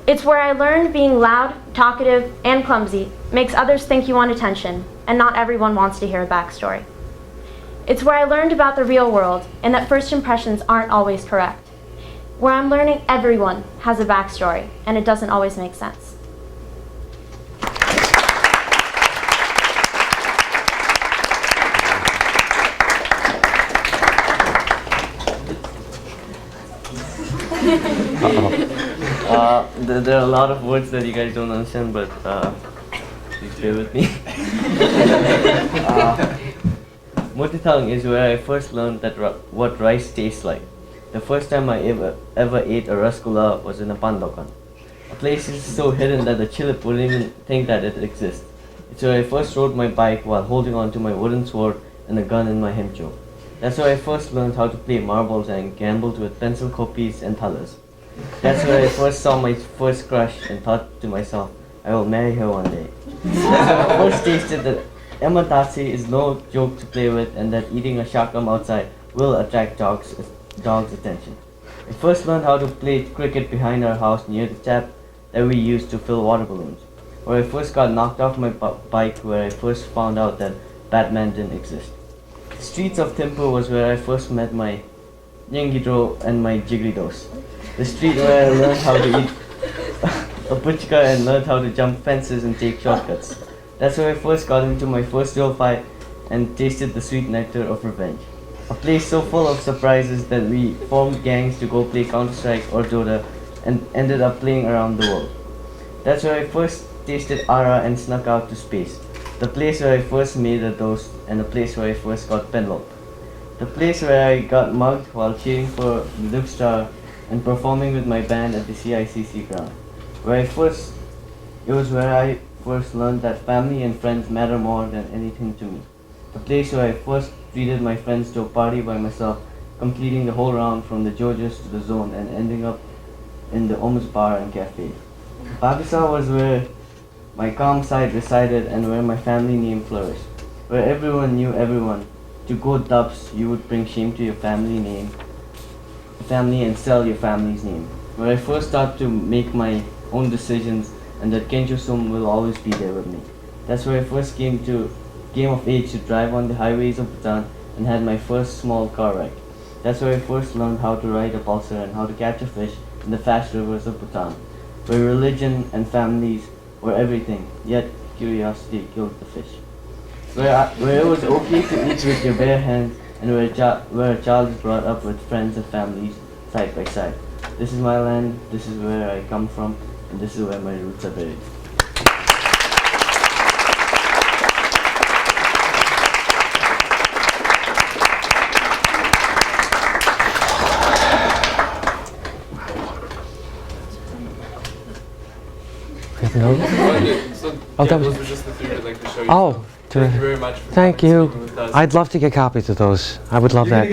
It's where I learned being loud, talkative, and clumsy makes others think you want attention, and not everyone wants to hear a backstory. It's where I learned about the real world, and that first impressions aren't always correct. Where I'm learning everyone has a backstory, and it doesn't always make sense. There are a lot of words that you guys don't understand, but please bear with me. Mutitang is where I first learned that what rice tastes like. The first time I ever ate a rasgulla was in a pandokan. A place is so hidden that the chilip wouldn't even think that it exists. It's where I first rode my bike while holding on to my wooden sword and a gun in my hemcho. That's where I first learned how to play marbles and gambled with pencil copies and thalers. That's where I first saw my first crush and thought to myself, I will marry her one day. That's where I first tasted that ematasi is no joke to play with and that eating a shakam outside will attract dogs' attention. I first learned how to play cricket behind our house near the tap that we used to fill water balloons. Where I first got knocked off my bike, where I first found out that Batman didn't exist. The streets of Thimphu was where I first met my Nyangidro and my Jigridos. The street where I learned how to eat a puchka and learned how to jump fences and take shortcuts. That's where I first got into my first real fight and tasted the sweet nectar of revenge. A place so full of surprises that we formed gangs to go play Counter-Strike or Dota and ended up playing around the world. That's where I first tasted Ara and snuck out to space. The place where I first made a dose and the place where I first got penloped. The place where I got mugged while cheering for the Duke Star and performing with my band at the CICC ground. It was where I first learned that family and friends matter more than anything to me. The place where I first treated my friends to a party by myself, completing the whole round from the Georges to the Zone and ending up in the Omus Bar and Cafe. Pakistan was where my calm side resided and where my family name flourished. Where everyone knew everyone. To go dubs, you would bring shame to your family and sell your family's name. Where I first started to make my own decisions and that Kenjo Sum will always be there with me. That's where I first came of age to drive on the highways of Bhutan and had my first small car ride. That's where I first learned how to ride a pulsar and how to catch a fish in the fast rivers of Bhutan. Where religion and families were everything, yet curiosity killed the fish. Where it was okay to eat with your bare hands and where a child is brought up with friends and families side by side. This is my land, this is where I come from, and this is where my roots are buried. Those were just the three we'd like to show you. Oh, thank you very much for thank coming you. and speaking with us. I'd love to get copies of those. I would love that.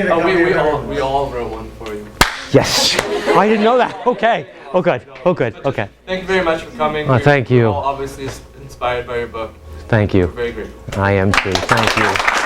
We all wrote one for you. Yes. I didn't know that. Okay. Oh, good. Oh, good. Okay. Thank you very much for coming. Oh, thank you. We're all obviously inspired by your book. Thank you. We're very grateful. I am too. Thank you.